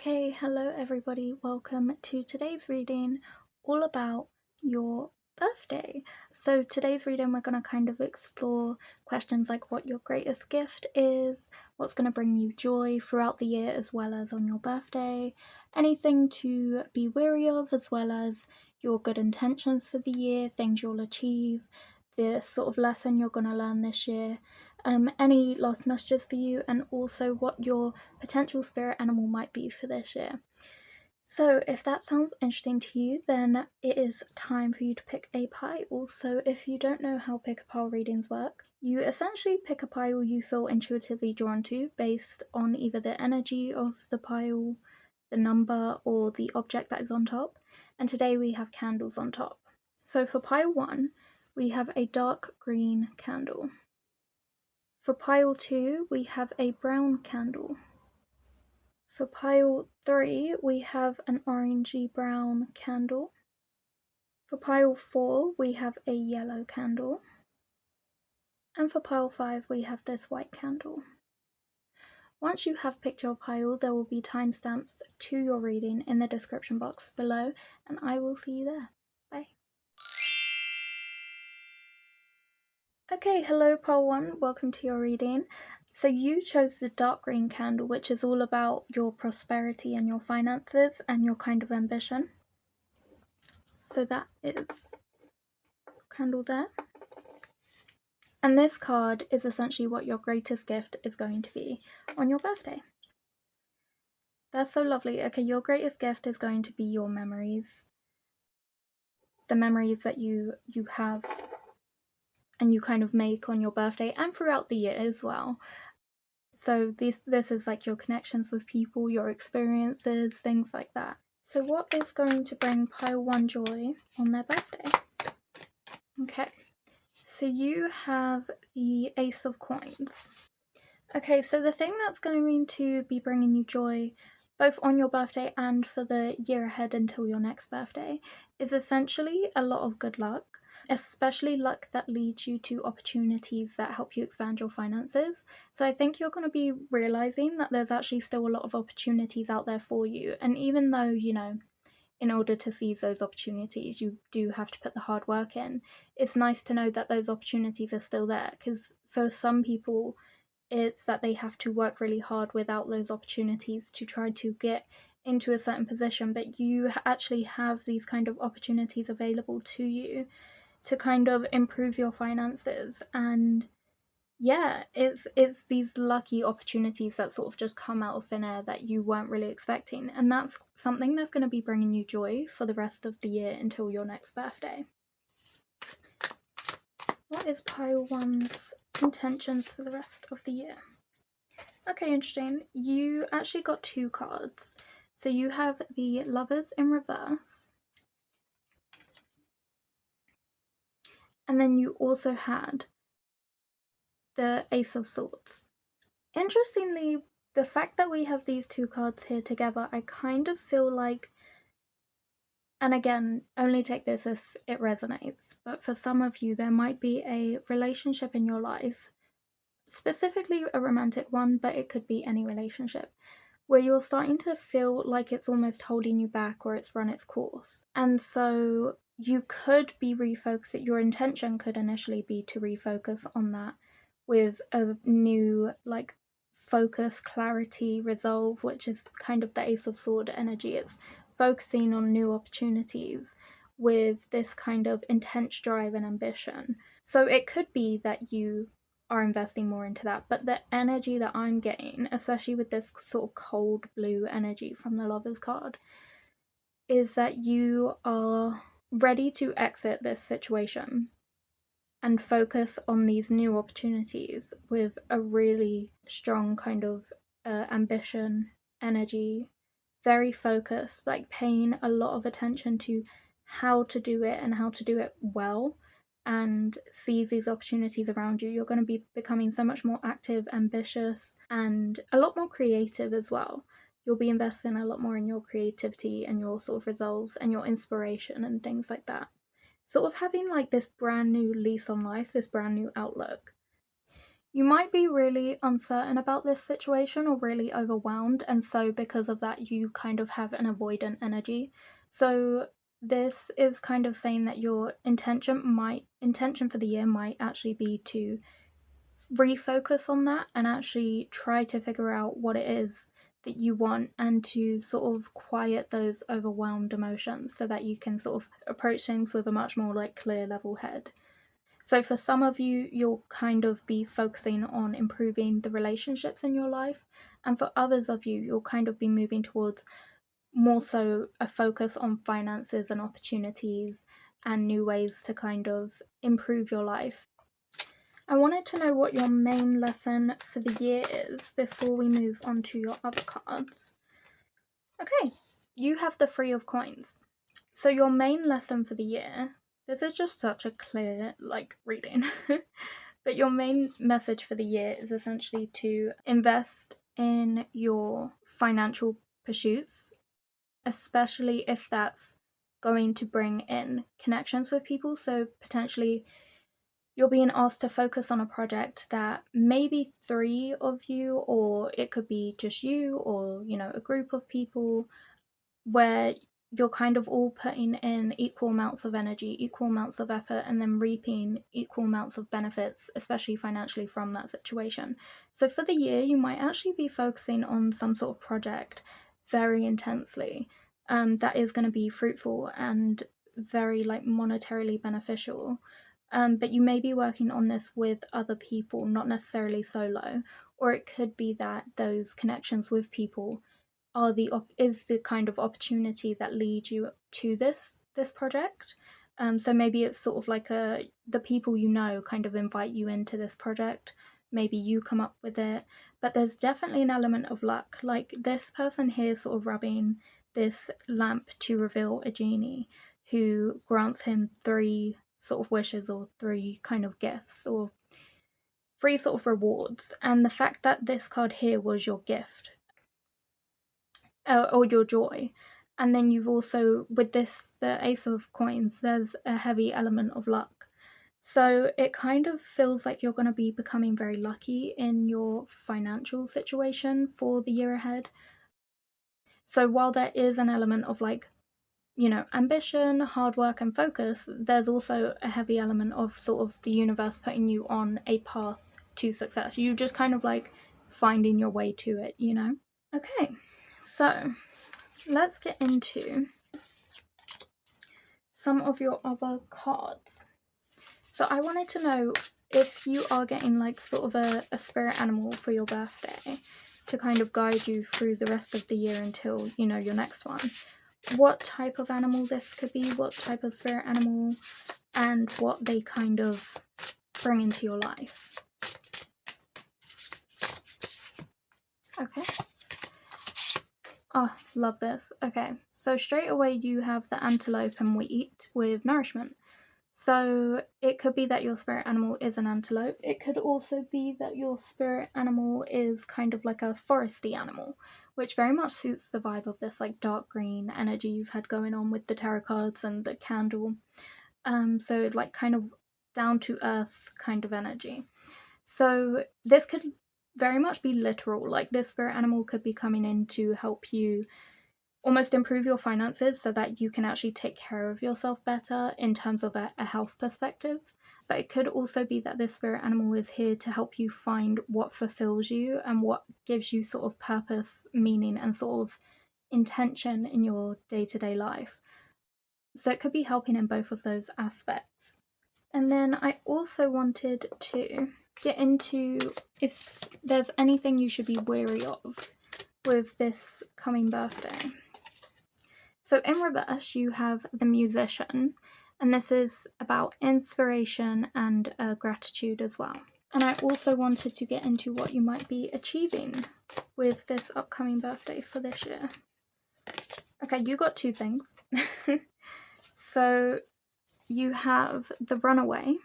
Okay, hello everybody, welcome to today's reading all about your birthday. So today's reading we're going to kind of explore questions like what your greatest gift is, what's going to bring you joy throughout the year as well as on your birthday, anything to be wary of as well as your good intentions for the year, things you'll achieve, the sort of lesson you're going to learn this year, any last messages for you, and also what your potential spirit animal might be for this year. So if that sounds interesting to you, then it is time for you to pick a pile. Also, if you don't know how pick a pile readings work, you essentially pick a pile you feel intuitively drawn to based on either the energy of the pile, the number, or the object that is on top. And today we have candles on top. So for pile 1, we have a dark green candle. For pile 2, we have a brown candle. For pile 3, we have an orangey brown candle. For pile 4, we have a yellow candle. And for pile 5, we have this white candle. Once you have picked your pile, there will be timestamps to your reading in the description box below, and I will see you there. Bye. Okay, hello pile 1, welcome to your reading. So you chose the dark green candle, which is all about your prosperity and your finances and your kind of ambition. So that is candle there. And this card is essentially what your greatest gift is going to be on your birthday. That's so lovely. Okay, your greatest gift is going to be your memories. The memories that you have and you kind of make on your birthday and throughout the year as well. So this is like your connections with people, your experiences, things like that. So what is going to bring pile 1 joy on their birthday? Okay, so you have the Ace of Coins. Okay, so the thing that's going to be bringing you joy both on your birthday and for the year ahead until your next birthday is essentially a lot of good luck. Especially luck that leads you to opportunities that help you expand your finances. So I think you're going to be realizing that there's actually still a lot of opportunities out there for you. And even though, you know, in order to seize those opportunities, you do have to put the hard work in, it's nice to know that those opportunities are still there. Because for some people, it's that they have to work really hard without those opportunities to try to get into a certain position. But you actually have these kind of opportunities available to you to kind of improve your finances. And yeah, it's these lucky opportunities that sort of just come out of thin air that you weren't really expecting, and that's something that's going to be bringing you joy for the rest of the year until your next birthday. What is pile 1's intentions for the rest of the year? Okay, interesting. You actually got 2 cards. So you have the Lovers in reverse, and then you also had the Ace of Swords. Interestingly, the fact that we have these 2 cards here together, I kind of feel like, and again, only take this if it resonates, but for some of you there might be a relationship in your life, specifically a romantic one, but it could be any relationship, where you're starting to feel like it's almost holding you back or it's run its course. And so you could be refocusing, your intention could initially be to refocus on that with a new, like, focus, clarity, resolve, which is kind of the Ace of Sword energy. It's focusing on new opportunities with this kind of intense drive and ambition. So it could be that you are investing more into that, but the energy that I'm getting, especially with this sort of cold blue energy from the Lovers card, is that you are ready to exit this situation and focus on these new opportunities with a really strong kind of ambition, energy, very focused, like paying a lot of attention to how to do it and how to do it well, and seize these opportunities around you. You're going to be becoming so much more active, ambitious, and a lot more creative as well. You'll be investing a lot more in your creativity and your sort of resolves and your inspiration and things like that. Sort of having like this brand new lease on life, this brand new outlook. You might be really uncertain about this situation or really overwhelmed, and so because of that, you kind of have an avoidant energy. So this is kind of saying that your intention for the year might actually be to refocus on that and actually try to figure out what it is that you want, and to sort of quiet those overwhelmed emotions so that you can sort of approach things with a much more like clear level head. So for some of you, you'll kind of be focusing on improving the relationships in your life. And for others of you, you'll kind of be moving towards more so a focus on finances and opportunities and new ways to kind of improve your life. I wanted to know what your main lesson for the year is before we move on to your other cards. Okay, you have the Three of Coins. So your main lesson for the year, this is just such a clear reading, but your main message for the year is essentially to invest in your financial pursuits, especially if that's going to bring in connections with people. So potentially you're being asked to focus on a project that maybe 3 of you, or it could be just you, or a group of people, where you're kind of all putting in equal amounts of energy, equal amounts of effort, and then reaping equal amounts of benefits, especially financially, from that situation. So for the year, you might actually be focusing on some sort of project very intensely that is going to be fruitful and very monetarily beneficial. But you may be working on this with other people, not necessarily solo, or it could be that those connections with people is the kind of opportunity that lead you to this project. So maybe it's sort of like the people kind of invite you into this project. Maybe you come up with it, but there's definitely an element of luck. Like this person here sort of rubbing this lamp to reveal a genie who grants him 3 sort of wishes, or 3 kind of gifts, or 3 sort of rewards. And the fact that this card here was your gift, or your joy. And then you've also, with this, the Ace of Coins, there's a heavy element of luck. So it kind of feels like you're going to be becoming very lucky in your financial situation for the year ahead. So while there is an element of ambition, hard work, and focus, there's also a heavy element of sort of the universe putting you on a path to success. You just kind of finding your way to it, Okay, so let's get into some of your other cards. So I wanted to know if you are getting sort of a spirit animal for your birthday to kind of guide you through the rest of the year until, your next one. What type of animal this could be, what type of spirit animal, and what they kind of bring into your life. Okay. Oh, love this. Okay, so straight away you have the antelope and wheat with nourishment. So it could be that your spirit animal is an antelope. It could also be that your spirit animal is kind of like a foresty animal, which very much suits the vibe of this dark green energy you've had going on with the tarot cards and the candle. So kind of down to earth kind of energy. So this could very much be literal. This spirit animal could be coming in to help you almost improve your finances so that you can actually take care of yourself better in terms of a health perspective. But it could also be that this spirit animal is here to help you find what fulfills you and what gives you sort of purpose, meaning, and sort of intention in your day-to-day life. So it could be helping in both of those aspects. And then I also wanted to get into if there's anything you should be wary of with this coming birthday. So in reverse, you have the Musician, and this is about inspiration and gratitude as well. And I also wanted to get into what you might be achieving with this upcoming birthday for this year. Okay, you got 2 things. So you have the Runaway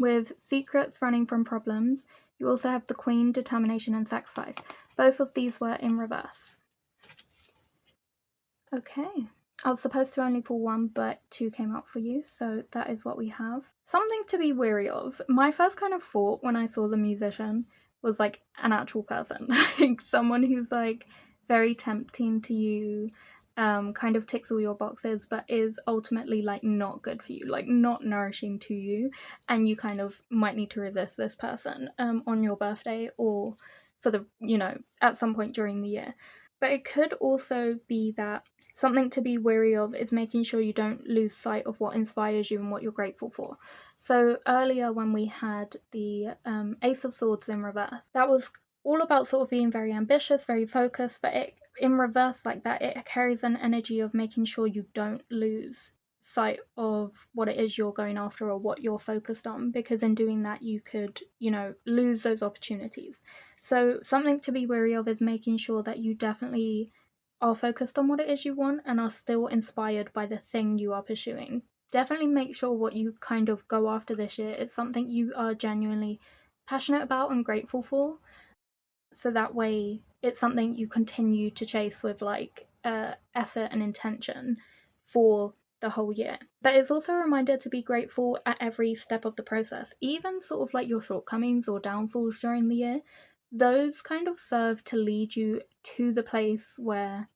with secrets, running from problems. You also have the Queen, determination, and sacrifice. Both of these were in reverse. Okay, I was supposed to only pull one, but two came out for you, so that is what we have. Something to be wary of. My first kind of thought when I saw the musician was like an actual person, like someone who's like very tempting to you, kind of ticks all your boxes, but is ultimately like not good for you, like not nourishing to you, and you kind of might need to resist this person on your birthday or for the, at some point during the year. But it could also be that something to be wary of is making sure you don't lose sight of what inspires you and what you're grateful for. So earlier when we had the Ace of Swords in reverse, that was all about sort of being very ambitious, very focused, but it in reverse like that, it carries an energy of making sure you don't lose sight of what it is you're going after or what you're focused on, because in doing that you could, lose those opportunities. So something to be wary of is making sure that you definitely are focused on what it is you want and are still inspired by the thing you are pursuing. Definitely make sure what you kind of go after this year is something you are genuinely passionate about and grateful for, so that way it's something you continue to chase with like effort and intention for the whole year. But it's also a reminder to be grateful at every step of the process, even sort of like your shortcomings or downfalls during the year. Those kind of serve to lead you to the place where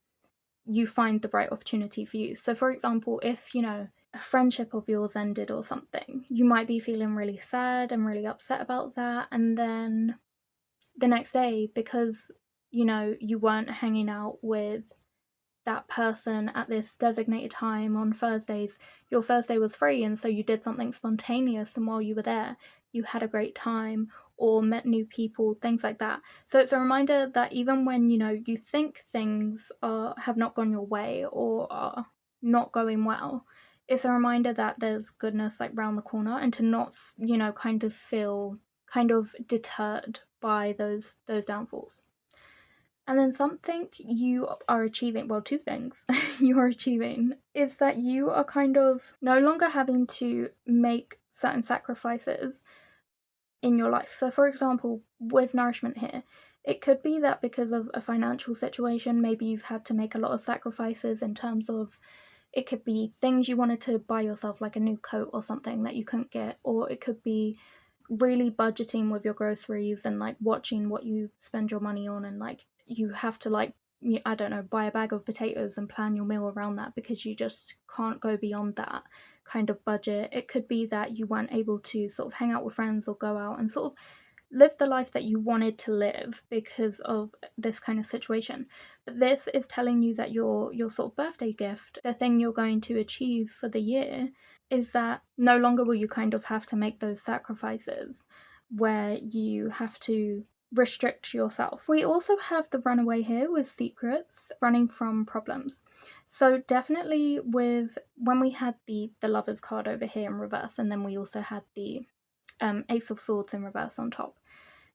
you find the right opportunity for you. So for example, if a friendship of yours ended or something, you might be feeling really sad and really upset about that, and then the next day, because you weren't hanging out with that person at this designated time on Thursdays, your Thursday was free, and so you did something spontaneous, and while you were there you had a great time or met new people, things like that. So it's a reminder that even when you think things have not gone your way or are not going well, it's a reminder that there's goodness like round the corner, and to not kind of feel kind of deterred by those downfalls. And then something you are achieving, well, two things you are achieving, is that you are kind of no longer having to make certain sacrifices in your life. So, for example, with nourishment here, it could be that because of a financial situation, maybe you've had to make a lot of sacrifices in terms of, it could be things you wanted to buy yourself, like a new coat or something that you couldn't get, or it could be really budgeting with your groceries and like watching what you spend your money on, and like you have to like, I don't know, buy a bag of potatoes and plan your meal around that because you just can't go beyond that kind of budget. It could be that you weren't able to sort of hang out with friends or go out and sort of live the life that you wanted to live because of this kind of situation. But this is telling you that your sort of birthday gift, the thing you're going to achieve for the year, is that no longer will you kind of have to make those sacrifices where you have to restrict yourself. We also have the runaway here with secrets, running from problems. So definitely with when we had the lovers card over here in reverse, and then we also had the Ace of Swords in reverse on top,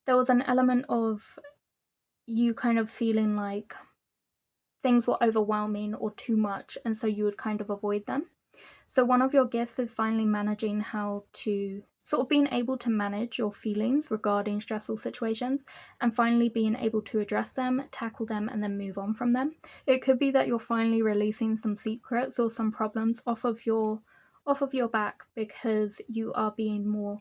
there was an element of you kind of feeling like things were overwhelming or too much, and so you would kind of avoid them. So one of your gifts is finally managing how to sort of being able to manage your feelings regarding stressful situations, and finally being able to address them, tackle them, and then move on from them. It could be that you're finally releasing some secrets or some problems off of your back, because you are being more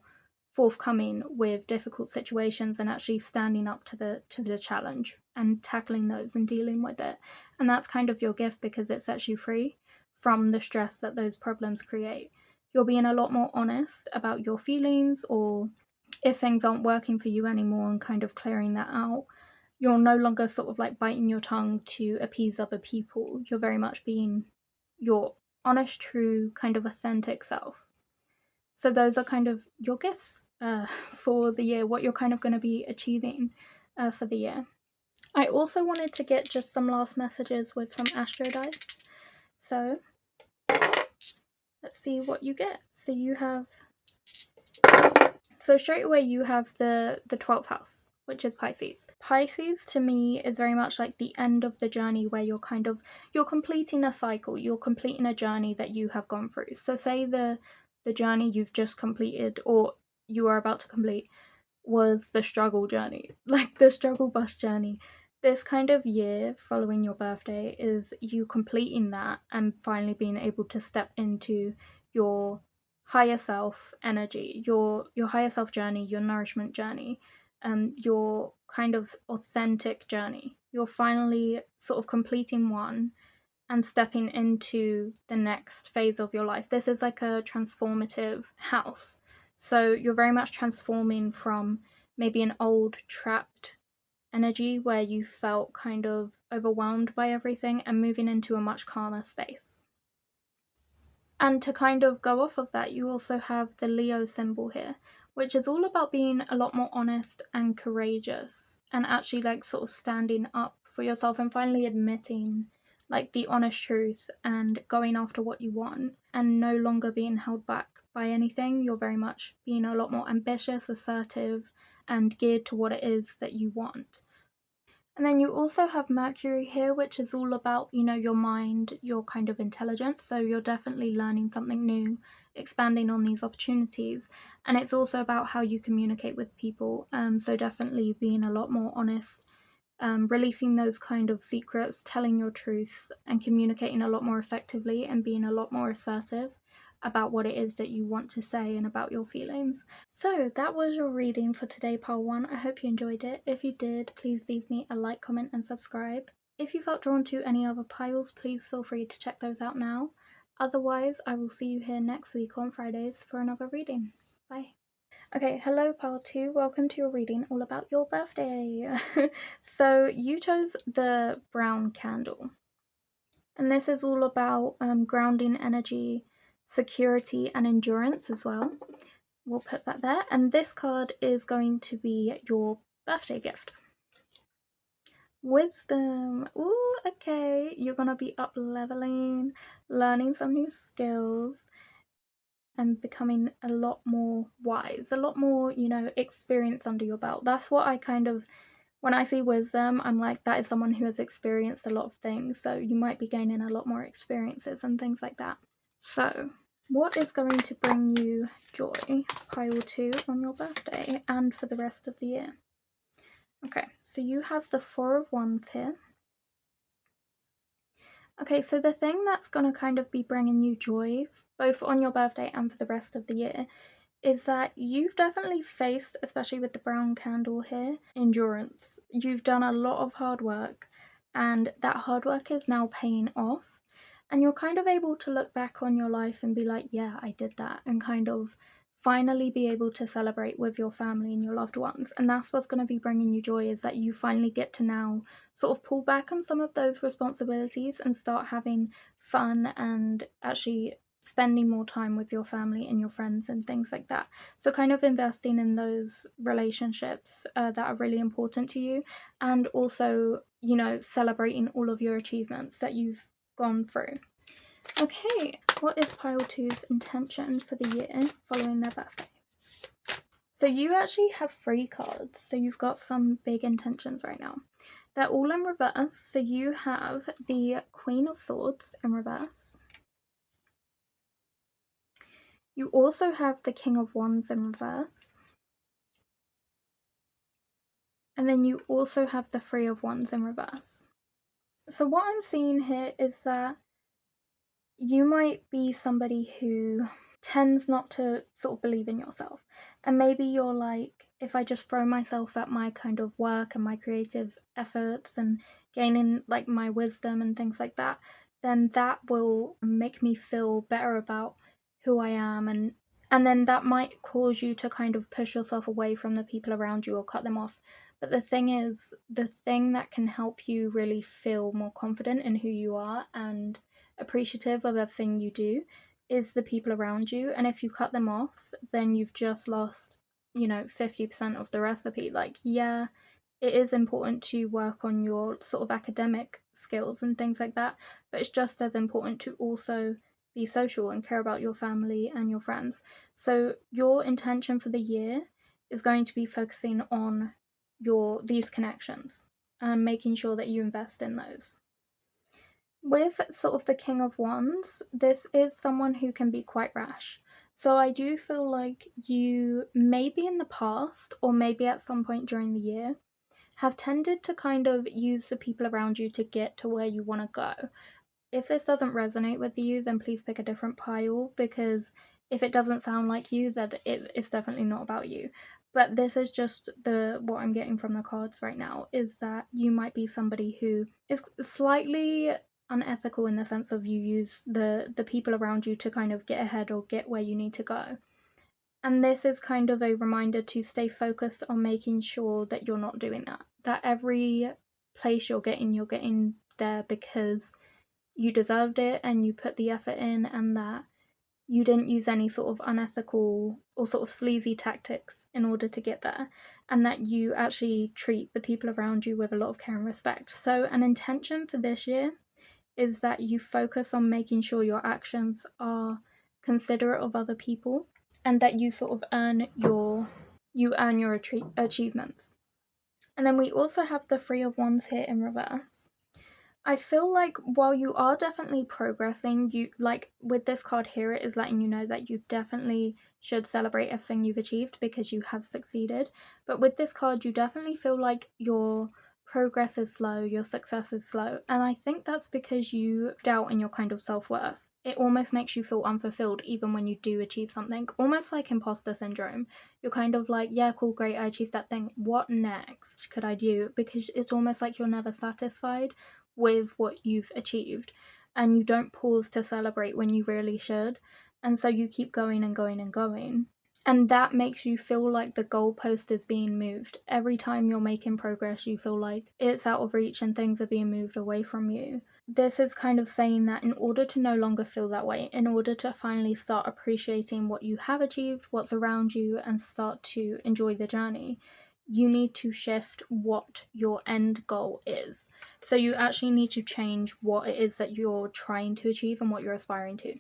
forthcoming with difficult situations and actually standing up to the challenge and tackling those and dealing with it. And that's kind of your gift, because it sets you free from the stress that those problems create. You're being a lot more honest about your feelings, or if things aren't working for you anymore, and kind of clearing that out. You're no longer sort of like biting your tongue to appease other people. You're very much being your honest, true, kind of authentic self. So those are kind of your gifts for the year, what you're kind of going to be achieving for the year. I also wanted to get just some last messages with some astro dice. So let's see what you get. So you have, so straight away you have the 12th house, which is Pisces. Pisces to me is very much like the end of the journey, where you're completing a cycle, you're completing a journey that you have gone through. So say the journey you've just completed or you are about to complete was the struggle journey, like the struggle bus journey. this kind of year following your birthday is you completing that and finally being able to step into your higher self energy, your higher self journey, your nourishment journey, your kind of authentic journey. You're finally sort of completing one and stepping into the next phase of your life. This is like a transformative house. So you're very much transforming from maybe an old trapped energy where you felt kind of overwhelmed by everything and moving into a much calmer space. And to kind of go off of that, you also have the Leo symbol here, which is all about being a lot more honest and courageous and actually like sort of standing up for yourself and finally admitting like the honest truth and going after what you want and no longer being held back by anything. You're very much being a lot more ambitious, assertive, and geared to what it is that you want. And then you also have Mercury here, which is all about, your mind, your kind of intelligence. So you're definitely learning something new, expanding on these opportunities. And it's also about how you communicate with people. So definitely being a lot more honest, releasing those kind of secrets, telling your truth, and communicating a lot more effectively and being a lot more assertive about what it is that you want to say and about your feelings. So that was your reading for today, Pile 1. I hope you enjoyed it. If you did, please leave me a like, comment, and subscribe. If you felt drawn to any other piles, please feel free to check those out now. Otherwise, I will see you here next week on Fridays for another reading. Bye. Okay, hello Pile 2, welcome to your reading all about your birthday. So you chose the brown candle. And this is all about grounding energy, security, and endurance as well. We'll put that there. And this card is going to be your birthday gift. Wisdom. Ooh, okay. You're going to be up leveling, learning some new skills, and becoming a lot more wise, a lot more, experience under your belt. That's what I kind of, when I see wisdom, I'm like, that is someone who has experienced a lot of things. So you might be gaining a lot more experiences and things like that. So what is going to bring you joy, pile 2, on your birthday and for the rest of the year? Okay, so you have the 4 of Wands here. Okay, so the thing that's going to kind of be bringing you joy, both on your birthday and for the rest of the year, is that you've definitely faced, especially with the brown candle here, endurance. You've done a lot of hard work, and that hard work is now paying off. And you're kind of able to look back on your life and be like, yeah, I did that, and kind of finally be able to celebrate with your family and your loved ones. And that's what's going to be bringing you joy, is that you finally get to now sort of pull back on some of those responsibilities and start having fun and actually spending more time with your family and your friends and things like that. So kind of investing in those relationships that are really important to you, and also, celebrating all of your achievements that you've gone through. Okay, what is pile 2's intention for the year following their birthday? So you actually have 3 cards, so you've got some big intentions right now. They're all in reverse, so you have the Queen of Swords in reverse. You also have the King of Wands in reverse. And then you also have the 3 of Wands in reverse. So what I'm seeing here is that you might be somebody who tends not to sort of believe in yourself. And maybe you're like, if I just throw myself at my kind of work and my creative efforts and gaining like my wisdom and things like that, then that will make me feel better about who I am, and then that might cause you to kind of push yourself away from the people around you or cut them off. But the thing is, the thing that can help you really feel more confident in who you are and appreciative of everything you do is the people around you. And if you cut them off, then you've just lost, 50% of the recipe. Like, yeah, it is important to work on your sort of academic skills and things like that, but it's just as important to also be social and care about your family and your friends. So your intention for the year is going to be focusing on these connections and making sure that you invest in those. With sort of the King of Wands, this is someone who can be quite rash. So I do feel like you maybe in the past or maybe at some point during the year have tended to kind of use the people around you to get to where you want to go. If this doesn't resonate with you, then please pick a different pile, because if it doesn't sound like you, then it's definitely not about you. But this is just what I'm getting from the cards right now, is that you might be somebody who is slightly unethical in the sense of you use the people around you to kind of get ahead or get where you need to go. And this is kind of a reminder to stay focused on making sure that you're not doing that. That every place you're getting there because you deserved it and you put the effort in, and that you didn't use any sort of unethical or sort of sleazy tactics in order to get there, and that you actually treat the people around you with a lot of care and respect. So an intention for this year is that you focus on making sure your actions are considerate of other people, and that you sort of earn your achievements. And then we also have the Three of Wands here in reverse. I feel like while you are definitely progressing, you, like with this card here, it is letting you know that you definitely should celebrate everything you've achieved because you have succeeded. But with this card, you definitely feel like your progress is slow, your success is slow. And I think that's because you doubt in your kind of self-worth. It almost makes you feel unfulfilled even when you do achieve something, almost like imposter syndrome. You're kind of like, yeah, cool, great, I achieved that thing. What next could I do? Because it's almost like you're never satisfied with what you've achieved, and you don't pause to celebrate when you really should. And so you keep going and going and going. And that makes you feel like the goalpost is being moved. Every time you're making progress, you feel like it's out of reach and things are being moved away from you. This is kind of saying that in order to no longer feel that way, in order to finally start appreciating what you have achieved, what's around you, and start to enjoy the journey, you need to shift what your end goal is. So you actually need to change what it is that you're trying to achieve and what you're aspiring to.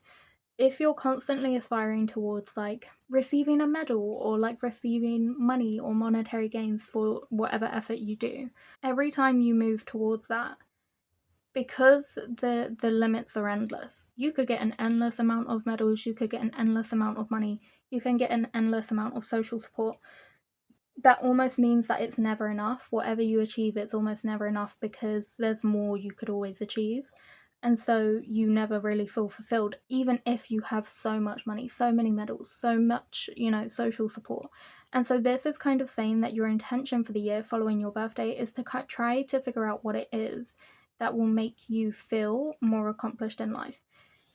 If you're constantly aspiring towards like receiving a medal or like receiving money or monetary gains for whatever effort you do, every time you move towards that, because the limits are endless, you could get an endless amount of medals, you could get an endless amount of money, you can get an endless amount of social support. That almost means that it's never enough. Whatever you achieve, it's almost never enough because there's more you could always achieve. And so you never really feel fulfilled, even if you have so much money, so many medals, so much, social support. And so this is kind of saying that your intention for the year following your birthday is to try to figure out what it is that will make you feel more accomplished in life.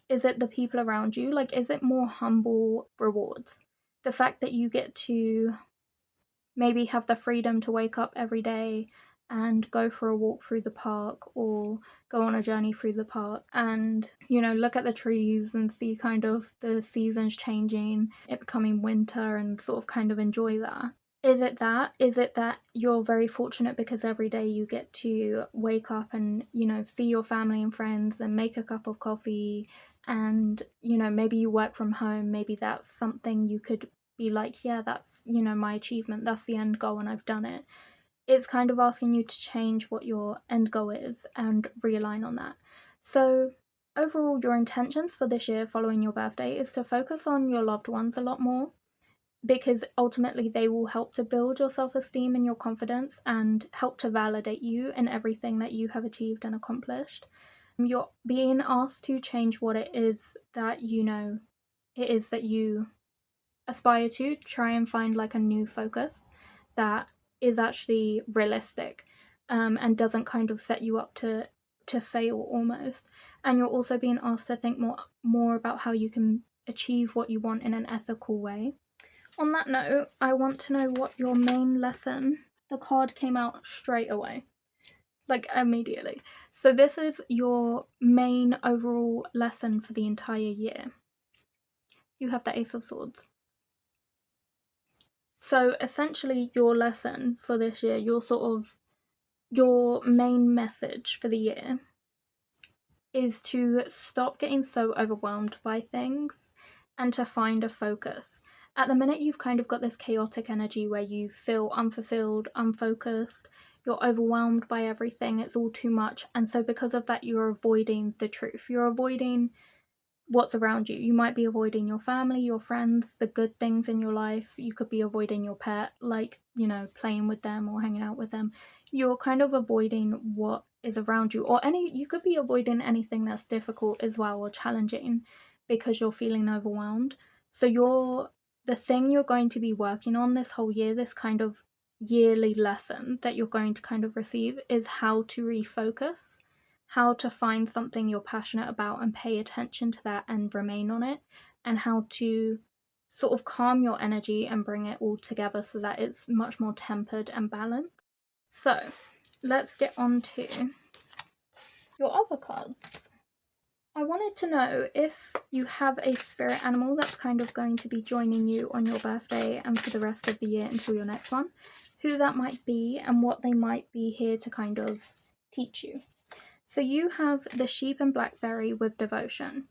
Is it the people around you? Like, is it more humble rewards? The fact that you get to maybe have the freedom to wake up every day and go for a walk through the park or go on a journey through the park and, look at the trees and see kind of the seasons changing, it becoming winter, and sort of kind of enjoy that. Is it that? Is it that you're very fortunate because every day you get to wake up and, see your family and friends and make a cup of coffee and, maybe you work from home, maybe that's something you could be like, yeah, that's, my achievement, that's the end goal and I've done it. It's kind of asking you to change what your end goal is and realign on that. So overall, your intentions for this year following your birthday is to focus on your loved ones a lot more, because ultimately they will help to build your self-esteem and your confidence and help to validate you in everything that you have achieved and accomplished. You're being asked to change what it is that you aspire to. Try and find like a new focus that is actually realistic, and doesn't kind of set you up to fail almost. And you're also being asked to think more about how you can achieve what you want in an ethical way. On that note, I want to know what your main lesson. The card came out straight away, like immediately. So this is your main overall lesson for the entire year. You have the Ace of Swords. So essentially your lesson for this year, your main message for the year is to stop getting so overwhelmed by things and to find a focus. At the minute, you've kind of got this chaotic energy where you feel unfulfilled, unfocused, you're overwhelmed by everything, it's all too much. And so because of that, you're avoiding the truth. You're avoiding what's around you. You might be avoiding your family, your friends, the good things in your life. You could be avoiding your pet, like, you know, playing with them or hanging out with them. You're kind of avoiding what is around you, or you could be avoiding anything that's difficult as well or challenging because you're feeling overwhelmed. So the thing you're going to be working on this whole year, this kind of yearly lesson that you're going to kind of receive, is how to refocus, how to find something you're passionate about and pay attention to that and remain on it, and how to sort of calm your energy and bring it all together so that it's much more tempered and balanced. So let's get on to your other cards. I wanted to know if you have a spirit animal that's kind of going to be joining you on your birthday and for the rest of the year until your next one, who that might be and what they might be here to kind of teach you. So you have the sheep and blackberry with devotion.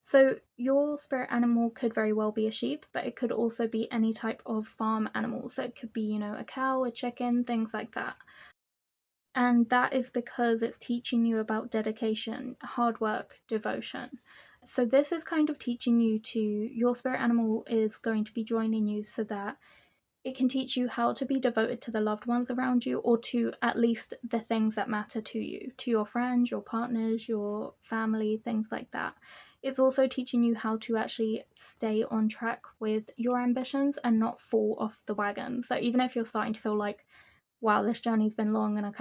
So your spirit animal could very well be a sheep, but it could also be any type of farm animal. So it could be, you know, a cow, a chicken, things like that. And that is because it's teaching you about dedication, hard work, devotion. So this is kind of teaching you your spirit animal is going to be joining you so that it can teach you how to be devoted to the loved ones around you, or to at least the things that matter to you, to your friends, your partners, your family, things like that. It's also teaching you how to actually stay on track with your ambitions and not fall off the wagon. So even if you're starting to feel like, wow, this journey's been long and I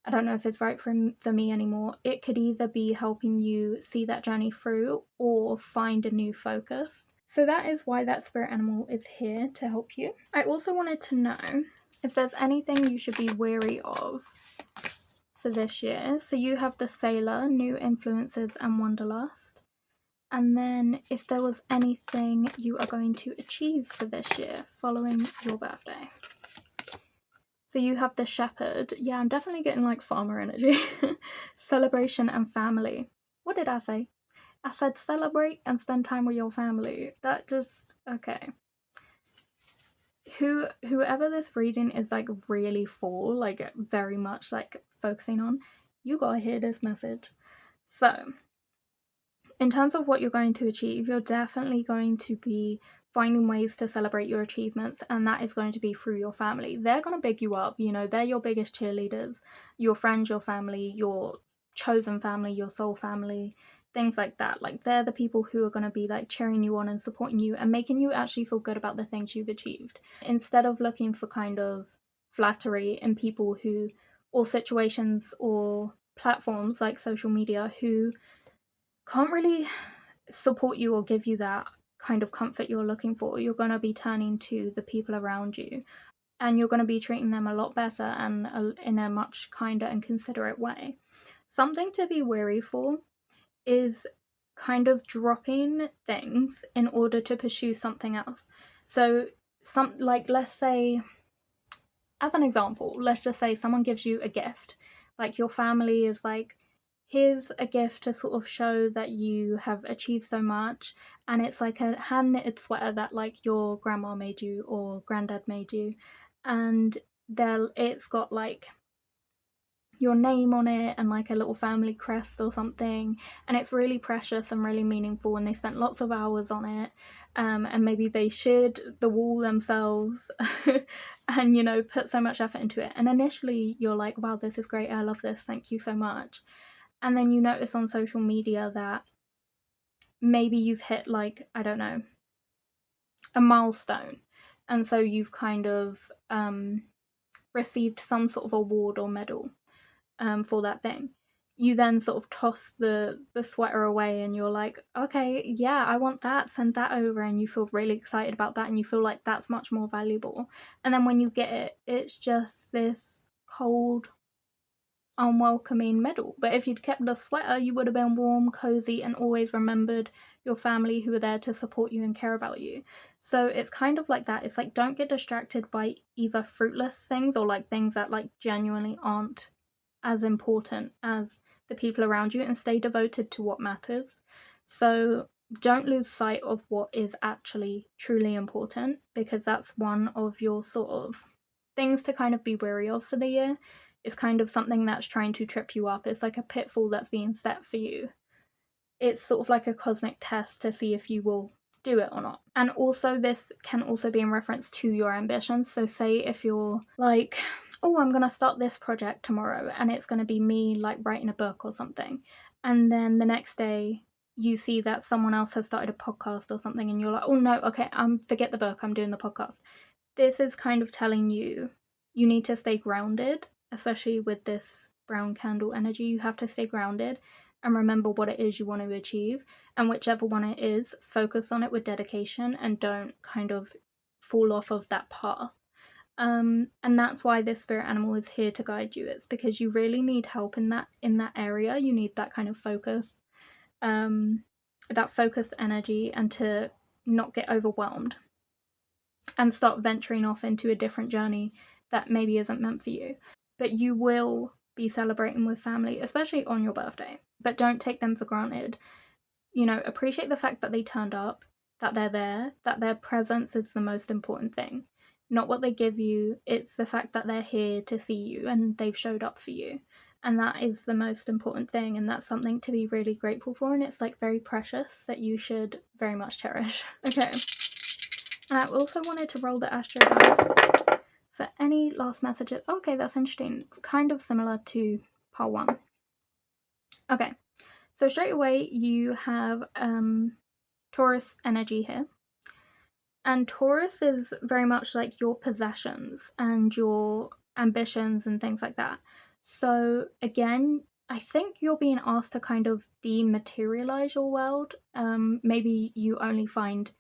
don't know if it's right for me anymore, it could either be helping you see that journey through or find a new focus. So that is why that spirit animal is here to help you. I also wanted to know if there's anything you should be wary of for this year. So you have the Sailor, New Influences and Wanderlust. And then if there was anything you are going to achieve for this year following your birthday. So you have the Shepherd. Yeah, I'm definitely getting like farmer energy. Celebration and family. What did I say? I said celebrate and spend time with your family. That just, okay. Whoever this reading is like really for, like very much like focusing on, you gotta hear this message. So, in terms of what you're going to achieve, you're definitely going to be finding ways to celebrate your achievements, and that is going to be through your family. They're going to big you up, you know, they're your biggest cheerleaders, your friends, your family, your chosen family, your soul family, things like that. Like, they're the people who are going to be like cheering you on and supporting you and making you actually feel good about the things you've achieved, instead of looking for kind of flattery in people who, or situations or platforms like social media, who can't really support you or give you that kind of comfort you're looking for. You're going to be turning to the people around you, and you're going to be treating them a lot better and in a much kinder and considerate way. Something to be wary for is kind of dropping things in order to pursue something else. So let's say, as an example, let's just say someone gives you a gift. Like, your family is like, here's a gift to sort of show that you have achieved so much, and it's like a hand knitted sweater that like your grandma made you or granddad made you, and it's got like your name on it and like a little family crest or something, and it's really precious and really meaningful, and they spent lots of hours on it, and maybe they sheared the wool themselves and, you know, put so much effort into it, and initially you're like, wow, this is great, I love this, thank you so much. And then you notice on social media that maybe you've hit, like, I don't know, a milestone, and so you've kind of received some sort of award or medal for that thing. You then sort of toss the sweater away, and you're like, okay, yeah, I want that, send that over, and you feel really excited about that, and you feel like that's much more valuable. And then when you get it, it's just this cold, unwelcoming medal. But if you'd kept the sweater, you would have been warm, cozy, and always remembered your family who were there to support you and care about you. So it's kind of like that. It's like, don't get distracted by either fruitless things or like things that like genuinely aren't as important as the people around you, and stay devoted to what matters. So don't lose sight of what is actually truly important, because that's one of your sort of things to kind of be wary of for the year. It's kind of something that's trying to trip you up. It's like a pitfall that's being set for you. it's sort of like a cosmic test to see if you will do it or not. And also this can also be in reference to your ambitions. So say if you're like, oh, I'm gonna start this project tomorrow and it's gonna be me like writing a book or something, and then the next day you see that someone else has started a podcast or something and you're like, oh no, okay, forget the book, I'm doing the podcast. This is kind of telling you need to stay grounded, especially with this brown candle energy. You have to stay grounded and remember what it is you want to achieve, and whichever one it is, focus on it with dedication and don't kind of fall off of that path. And that's why this spirit animal is here to guide you. It's because you really need help in that area. You need that kind of focus, that focused energy, and to not get overwhelmed and start venturing off into a different journey that maybe isn't meant for you. But you will be celebrating with family, especially on your birthday. But don't take them for granted. You know, appreciate the fact that they turned up, that they're there, that their presence is the most important thing. Not what they give you, it's the fact that they're here to see you and they've showed up for you. And that is the most important thing, and that's something to be really grateful for, and it's like very precious that you should very much cherish. Okay. And I also wanted to roll the Astro dice for any last messages. Okay, that's interesting. Kind of similar to part 1. Okay, so straight away you have Taurus energy here. And Taurus is very much like your possessions and your ambitions and things like that. So again, I think you're being asked to kind of dematerialize your world. Maybe you only find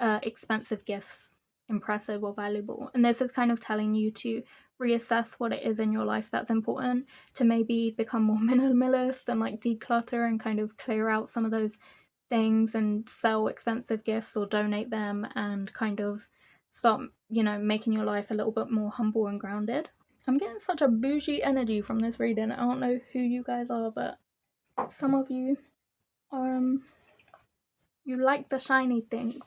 expensive gifts impressive or valuable, and this is kind of telling you to reassess what it is in your life that's important, to maybe become more minimalist and like declutter and kind of clear out some of those things and sell expensive gifts or donate them and kind of start, you know, making your life a little bit more humble and grounded. I'm getting such a bougie energy from this reading. I don't know who you guys are, but some of you you like the shiny things.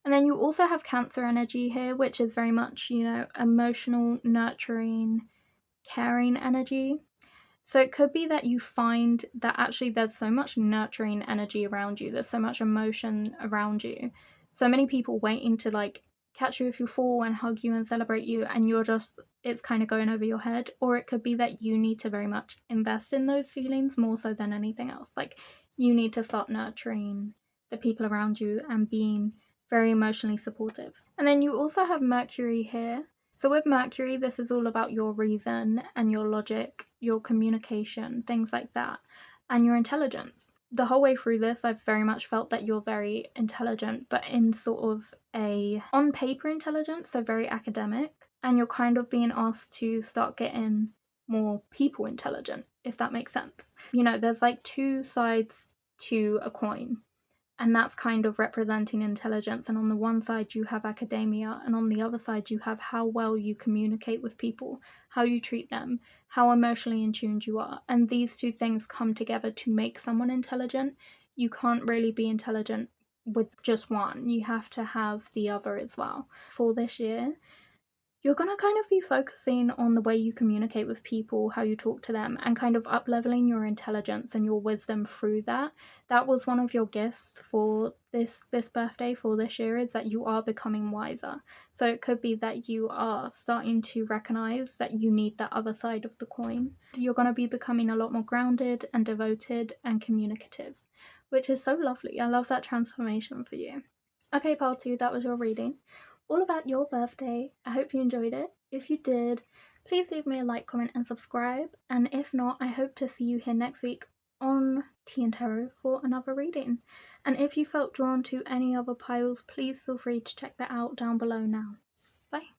And then you also have Cancer energy here, which is very much, you know, emotional, nurturing, caring energy. So it could be that you find that actually there's so much nurturing energy around you, there's so much emotion around you, so many people waiting to like catch you if you fall and hug you and celebrate you, and you're just, it's kind of going over your head. Or it could be that you need to very much invest in those feelings more so than anything else. Like you need to start nurturing the people around you and being very emotionally supportive. And then you also have Mercury here. So with Mercury, this is all about your reason and your logic, your communication, things like that, and your intelligence. The whole way through this, I've very much felt that you're very intelligent, but in sort of a on paper intelligence, so very academic, and you're kind of being asked to start getting more people intelligent, if that makes sense. You know, there's like two sides to a coin, and that's kind of representing intelligence. And on the one side you have academia, and on the other side you have how well you communicate with people, how you treat them, how emotionally in tune you are. And these two things come together to make someone intelligent. You can't really be intelligent with just one. You have to have the other as well. For this year, you're going to kind of be focusing on the way you communicate with people, how you talk to them, and kind of up-leveling your intelligence and your wisdom through that. That was one of your gifts for this birthday, for this year, is that you are becoming wiser. So it could be that you are starting to recognize that you need that other side of the coin. You're going to be becoming a lot more grounded and devoted and communicative, which is so lovely. I love that transformation for you. Okay, part 2, that was your reading. All about your birthday. I hope you enjoyed it. If you did, please leave me a like, comment, and subscribe. And if not, I hope to see you here next week on TìandTarot for another reading. And if you felt drawn to any other piles, please feel free to check that out down below now. Bye.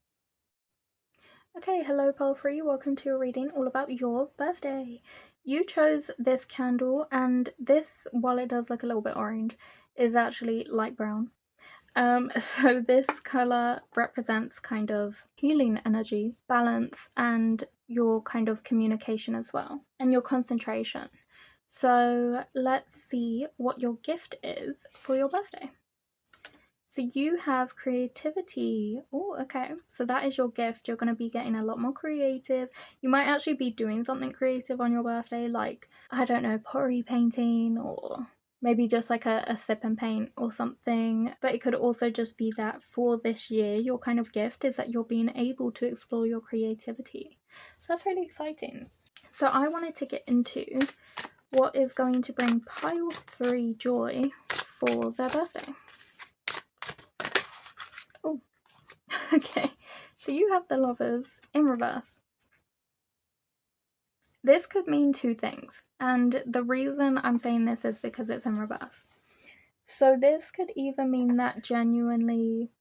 Okay, hello pile 3, welcome to a reading all about your birthday. You chose this candle, and this, while it does look a little bit orange, is actually light brown. So this colour represents kind of healing energy, balance, and your kind of communication as well, and your concentration. So let's see what your gift is for your birthday. So you have creativity. Oh, okay. So that is your gift. You're going to be getting a lot more creative. You might actually be doing something creative on your birthday, like, I don't know, pottery painting, or maybe just like a sip and paint or something. But it could also just be that for this year, your kind of gift is that you're being able to explore your creativity. So that's really exciting. So I wanted to get into what is going to bring pile 3 joy for their birthday. Oh, okay. So you have the Lovers in reverse. This could mean 2 things, and the reason I'm saying this is because it's in reverse. So this could either mean that genuinely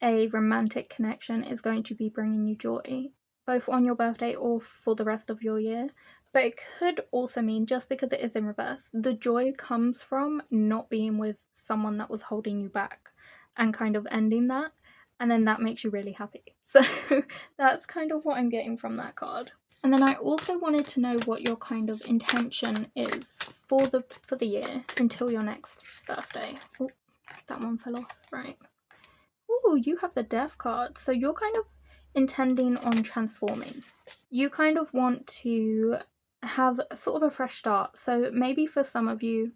a romantic connection is going to be bringing you joy, both on your birthday or for the rest of your year. But it could also mean, just because it is in reverse, the joy comes from not being with someone that was holding you back and kind of ending that, and then that makes you really happy. So that's kind of what I'm getting from that card. And then I also wanted to know what your kind of intention is for the year until your next birthday. Oh, that one fell off, right. Oh, you have the Death card. So you're kind of intending on transforming. You kind of want to have sort of a fresh start. So maybe for some of you,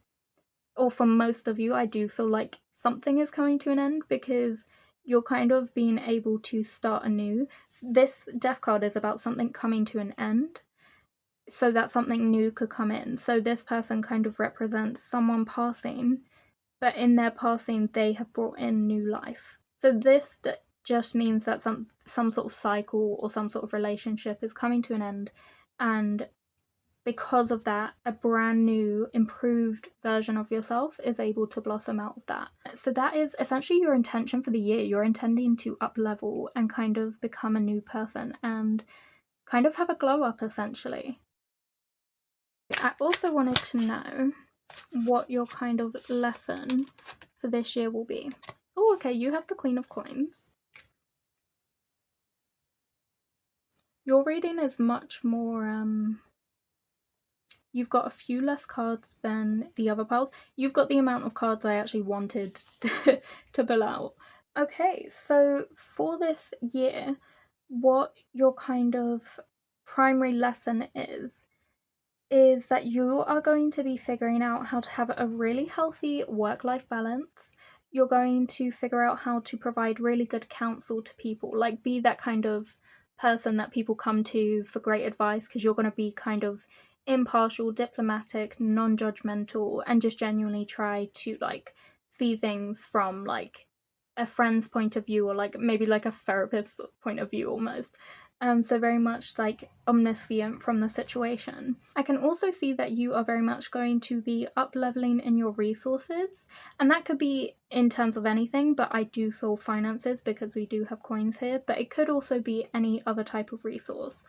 or for most of you, I do feel like something is coming to an end because you're kind of being able to start anew. This Death card is about something coming to an end, so that something new could come in. So this person kind of represents someone passing, but in their passing, they have brought in new life. So this just means that some sort of cycle or some sort of relationship is coming to an end, and because of that, a brand new, improved version of yourself is able to blossom out of that. So that is essentially your intention for the year. You're intending to up level and kind of become a new person and kind of have a glow up, essentially. I also wanted to know what your kind of lesson for this year will be. Oh, okay, you have the Queen of Coins. Your reading is much more, you've got a few less cards than the other piles. You've got the amount of cards I actually wanted to pull out. Okay, so for this year, what your kind of primary lesson is that you are going to be figuring out how to have a really healthy work-life balance. You're going to figure out how to provide really good counsel to people, like be that kind of person that people come to for great advice, because you're going to be kind of impartial, diplomatic, non-judgmental, and just genuinely try to like see things from like a friend's point of view, or like maybe like a therapist's point of view almost. So very much like omniscient from the situation. I can also see that you are very much going to be up-leveling in your resources, and that could be in terms of anything, but I do feel finances because we do have coins here, but it could also be any other type of resource.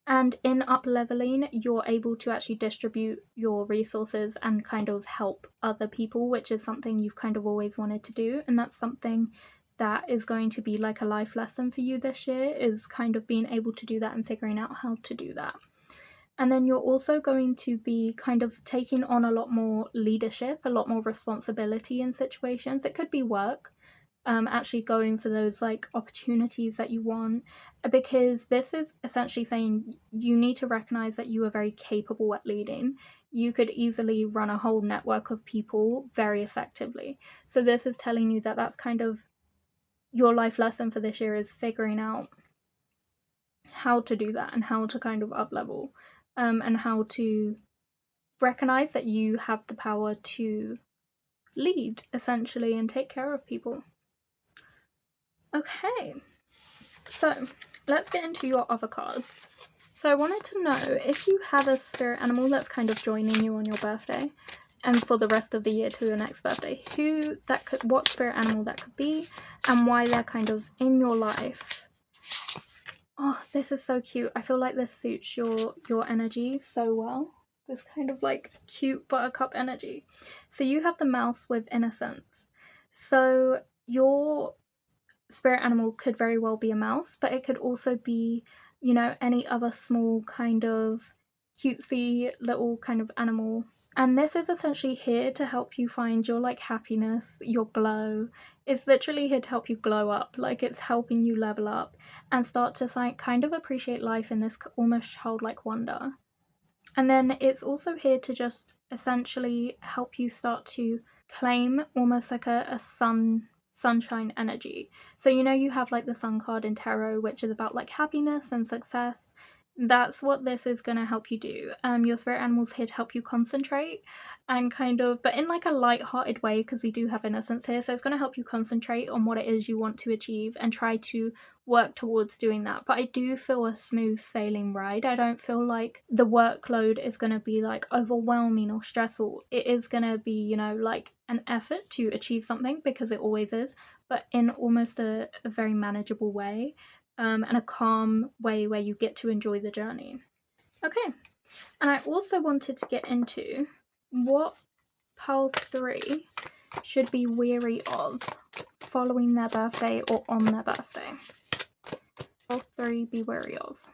And in up-leveling, you're able to actually distribute your resources and kind of help other people, which is something you've kind of always wanted to do, and that's something that is going to be like a life lesson for you this year, is kind of being able to do that and figuring out how to do that. And then you're also going to be kind of taking on a lot more leadership, a lot more responsibility in situations. It could be work, actually going for those like opportunities that you want, because this is essentially saying you need to recognize that you are very capable at leading. You could easily run a whole network of people very effectively. So this is telling you that that's kind of your life lesson for this year, is figuring out how to do that and how to kind of up level, and how to recognize that you have the power to lead essentially and take care of people. Okay, so let's get into your other cards. So I wanted to know if you have a spirit animal that's kind of joining you on your birthday and for the rest of the year to your next birthday, what spirit animal that could be, and why they're kind of in your life. Oh, this is so cute. I feel like this suits your energy so well. This kind of like cute buttercup energy. So you have the mouse with innocence. So your spirit animal could very well be a mouse, but it could also be, any other small kind of cutesy little kind of animal. And this is essentially here to help you find your like happiness, your glow. It's literally here to help you glow up. Like it's helping you level up and start to like kind of appreciate life in this almost childlike wonder. And then it's also here to just essentially help you start to claim almost like a sunshine energy. So you have like the sun card in tarot, which is about like happiness and success. That's what this is going to help you do. Your spirit animal's here to help you concentrate and kind of, but in like a light-hearted way, because we do have innocence here. So it's going to help you concentrate on what it is you want to achieve and try to work towards doing that. But I do feel a smooth sailing ride. I don't feel like the workload is going to be like overwhelming or stressful. It is going to be, like an effort to achieve something, because it always is, but in almost a very manageable way, and a calm way where you get to enjoy the journey. Okay, and I also wanted to get into what pile 3 should be wary of following their birthday or on their birthday. Pile 3 be wary of.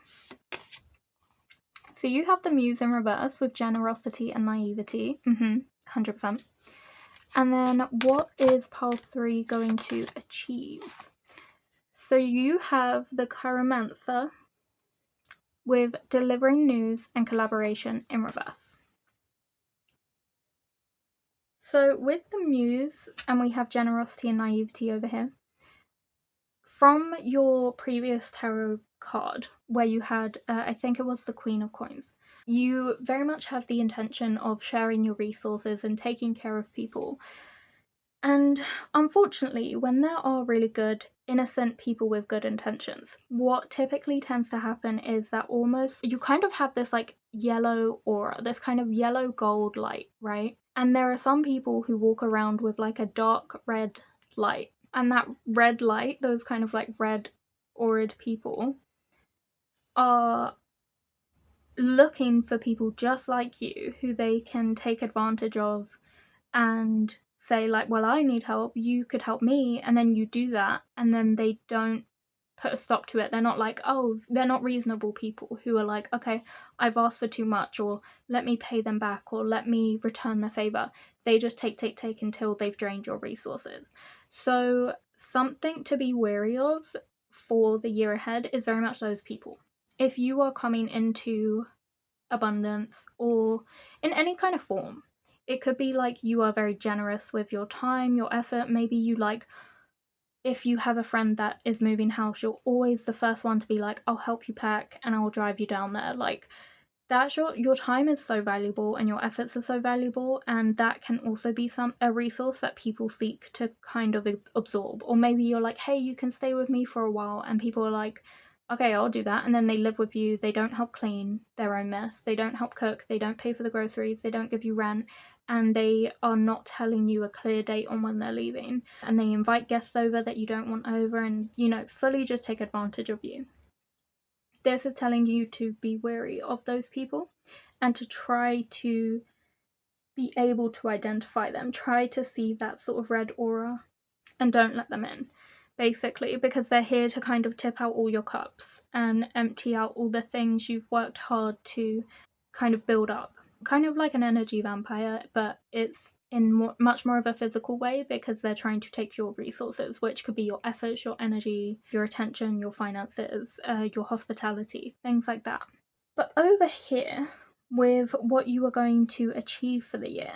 So you have the Muse in reverse with generosity and naivety. 100%. And then what is pile 3 going to achieve? So you have the Chiromancer with delivering news and collaboration in reverse. So with the Muse, and we have generosity and naivety over here, from your previous tarot card where you had, I think it was the Queen of Coins, you very much have the intention of sharing your resources and taking care of people. And unfortunately, when there are really good, innocent people with good intentions, what typically tends to happen is that almost you kind of have this like yellow aura, this kind of yellow gold light, right? And there are some people who walk around with like a dark red light. And that red light, those kind of like red auraed people, are looking for people just like you who they can take advantage of and say like, well, I need help, you could help me, and then you do that, and then they don't put a stop to it. They're not like, oh, they're not reasonable people who are like, okay, I've asked for too much, or let me pay them back, or let me return the favor. They just take until they've drained your resources. So something to be wary of for the year ahead is very much those people. If you are coming into abundance or in any kind of form, it could be like you are very generous with your time, your effort. Maybe you like, if you have a friend that is moving house, you're always the first one to be like, I'll help you pack and I'll drive you down there. Like that's your time is so valuable and your efforts are so valuable, and that can also be a resource that people seek to kind of absorb. Or maybe you're like, hey, you can stay with me for a while, and people are like, okay, I'll do that, and then they live with you. They don't help clean their own mess, they don't help cook, they don't pay for the groceries, they don't give you rent, and they are not telling you a clear date on when they're leaving, and they invite guests over that you don't want over, and fully just take advantage of you. This is telling you to be wary of those people and to try to be able to identify them. Try to see that sort of red aura and don't let them in, basically, because they're here to kind of tip out all your cups and empty out all the things you've worked hard to kind of build up. Kind of like an energy vampire, but it's in much more of a physical way, because they're trying to take your resources, which could be your efforts, your energy, your attention, your finances, your hospitality, things like that. But over here, with what you are going to achieve for the year,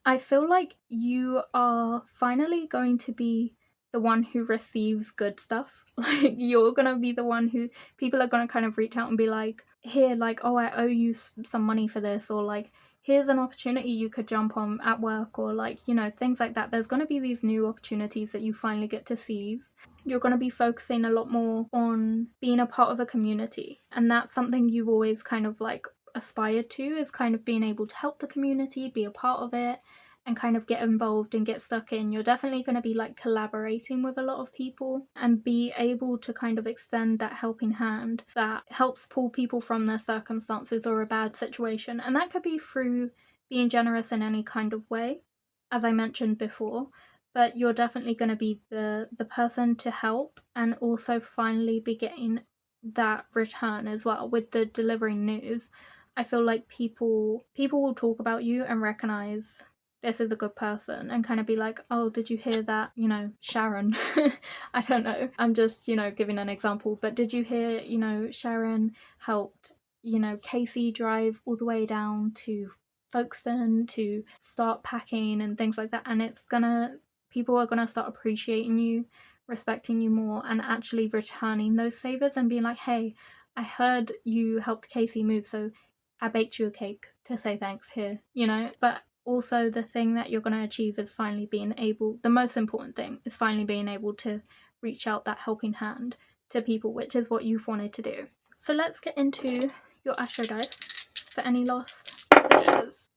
I feel like you are finally going to be the one who receives good stuff. Like you're gonna be the one who people are gonna kind of reach out and be like, here, like, oh, I owe you some money for this, or like, here's an opportunity you could jump on at work, or like, things like that. There's gonna be these new opportunities that you finally get to seize. You're gonna be focusing a lot more on being a part of a community, and that's something you've always kind of like aspired to, is kind of being able to help the community, be a part of it, and kind of get involved and get stuck in. You're definitely going to be like collaborating with a lot of people and be able to kind of extend that helping hand that helps pull people from their circumstances or a bad situation. And that could be through being generous in any kind of way, as I mentioned before. But you're definitely going to be the person to help, and also finally be getting that return as well with the delivering news. I feel like people will talk about you and recognize this is a good person and kind of be like, oh, did you hear that, you know, Sharon? I don't know. I'm just, you know, giving an example. But did you hear, you know, Sharon helped, you know, Casey drive all the way down to Folkestone to start packing and things like that. And people are gonna start appreciating you, respecting you more, and actually returning those favors and being like, hey, I heard you helped Casey move, so I baked you a cake to say thanks here, you know. But also the thing that you're going to achieve is finally being able, the most important thing is finally being able to reach out that helping hand to people, which is what you've wanted to do. So let's get into your Astro dice for any lost messages.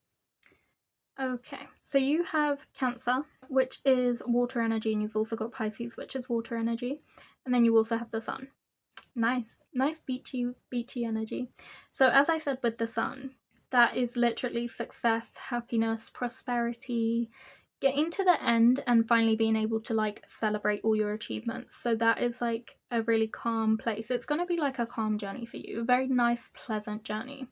Okay, so you have Cancer, which is water energy, and you've also got Pisces, which is water energy, and then you also have the Sun. Nice beachy energy. So as I said with the Sun, that is literally success, happiness, prosperity, getting to the end and finally being able to like celebrate all your achievements. So that is like a really calm place. It's going to be like a calm journey for you, a very nice, pleasant journey.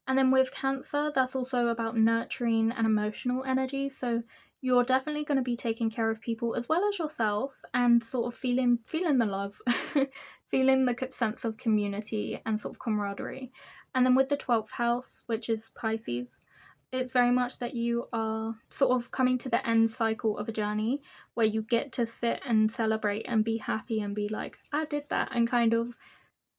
And then with Cancer, that's also about nurturing and emotional energy. So you're definitely going to be taking care of people as well as yourself and sort of feeling the love, feeling the sense of community and sort of camaraderie. And then with the 12th house, which is Pisces, it's very much that you are sort of coming to the end cycle of a journey where you get to sit and celebrate and be happy and be like, I did that, and kind of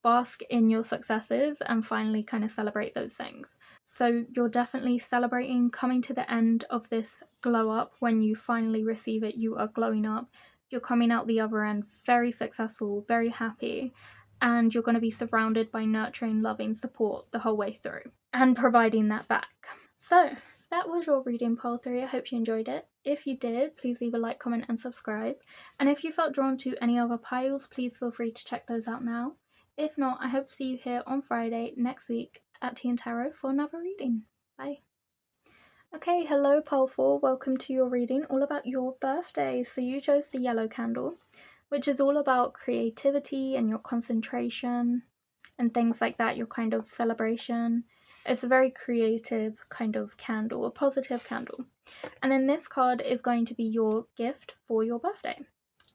bask in your successes and finally kind of celebrate those things. So you're definitely celebrating coming to the end of this glow up. When you finally receive it, you are glowing up. You're coming out the other end very successful, very happy, and you're going to be surrounded by nurturing, loving support the whole way through and providing that back. So that was your reading, pile 3. I hope you enjoyed it. If you did, please leave a like, comment and subscribe. And if you felt drawn to any other piles, please feel free to check those out now. If not, I hope to see you here on Friday next week at TìandTarot for another reading. Bye. Okay, hello pile 4, welcome to your reading all about your birthday. So you chose the yellow candle, which is all about creativity and your concentration and things like that, your kind of celebration. It's a very creative kind of candle, a positive candle. And then this card is going to be your gift for your birthday.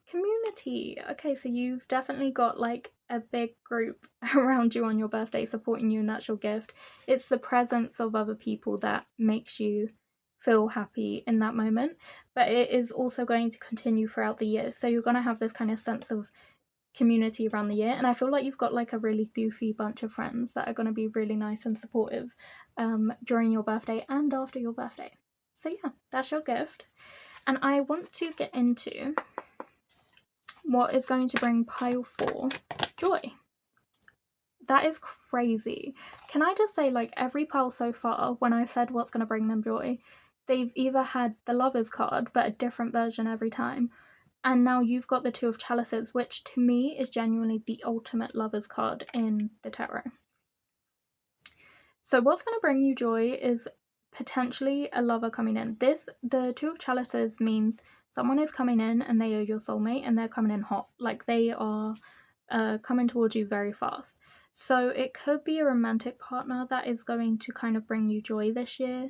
Community. Okay, so you've definitely got like a big group around you on your birthday supporting you, and that's your gift. It's the presence of other people that makes you feel happy in that moment, but it is also going to continue throughout the year. So you're going to have this kind of sense of community around the year, and I feel like you've got like a really goofy bunch of friends that are going to be really nice and supportive during your birthday and after your birthday. So yeah, that's your gift. And I want to get into what is going to bring pile 4 joy. That is crazy. Can I just say, like, every pile so far, when I've said what's going to bring them joy, they've either had the Lovers card, but a different version every time, and now you've got the Two of Chalices, which to me is genuinely the ultimate Lovers card in the tarot. So what's going to bring you joy is potentially a lover coming in. The Two of Chalices means someone is coming in and they are your soulmate, and they're coming in hot. Like, they are coming towards you very fast. So it could be a romantic partner that is going to kind of bring you joy this year,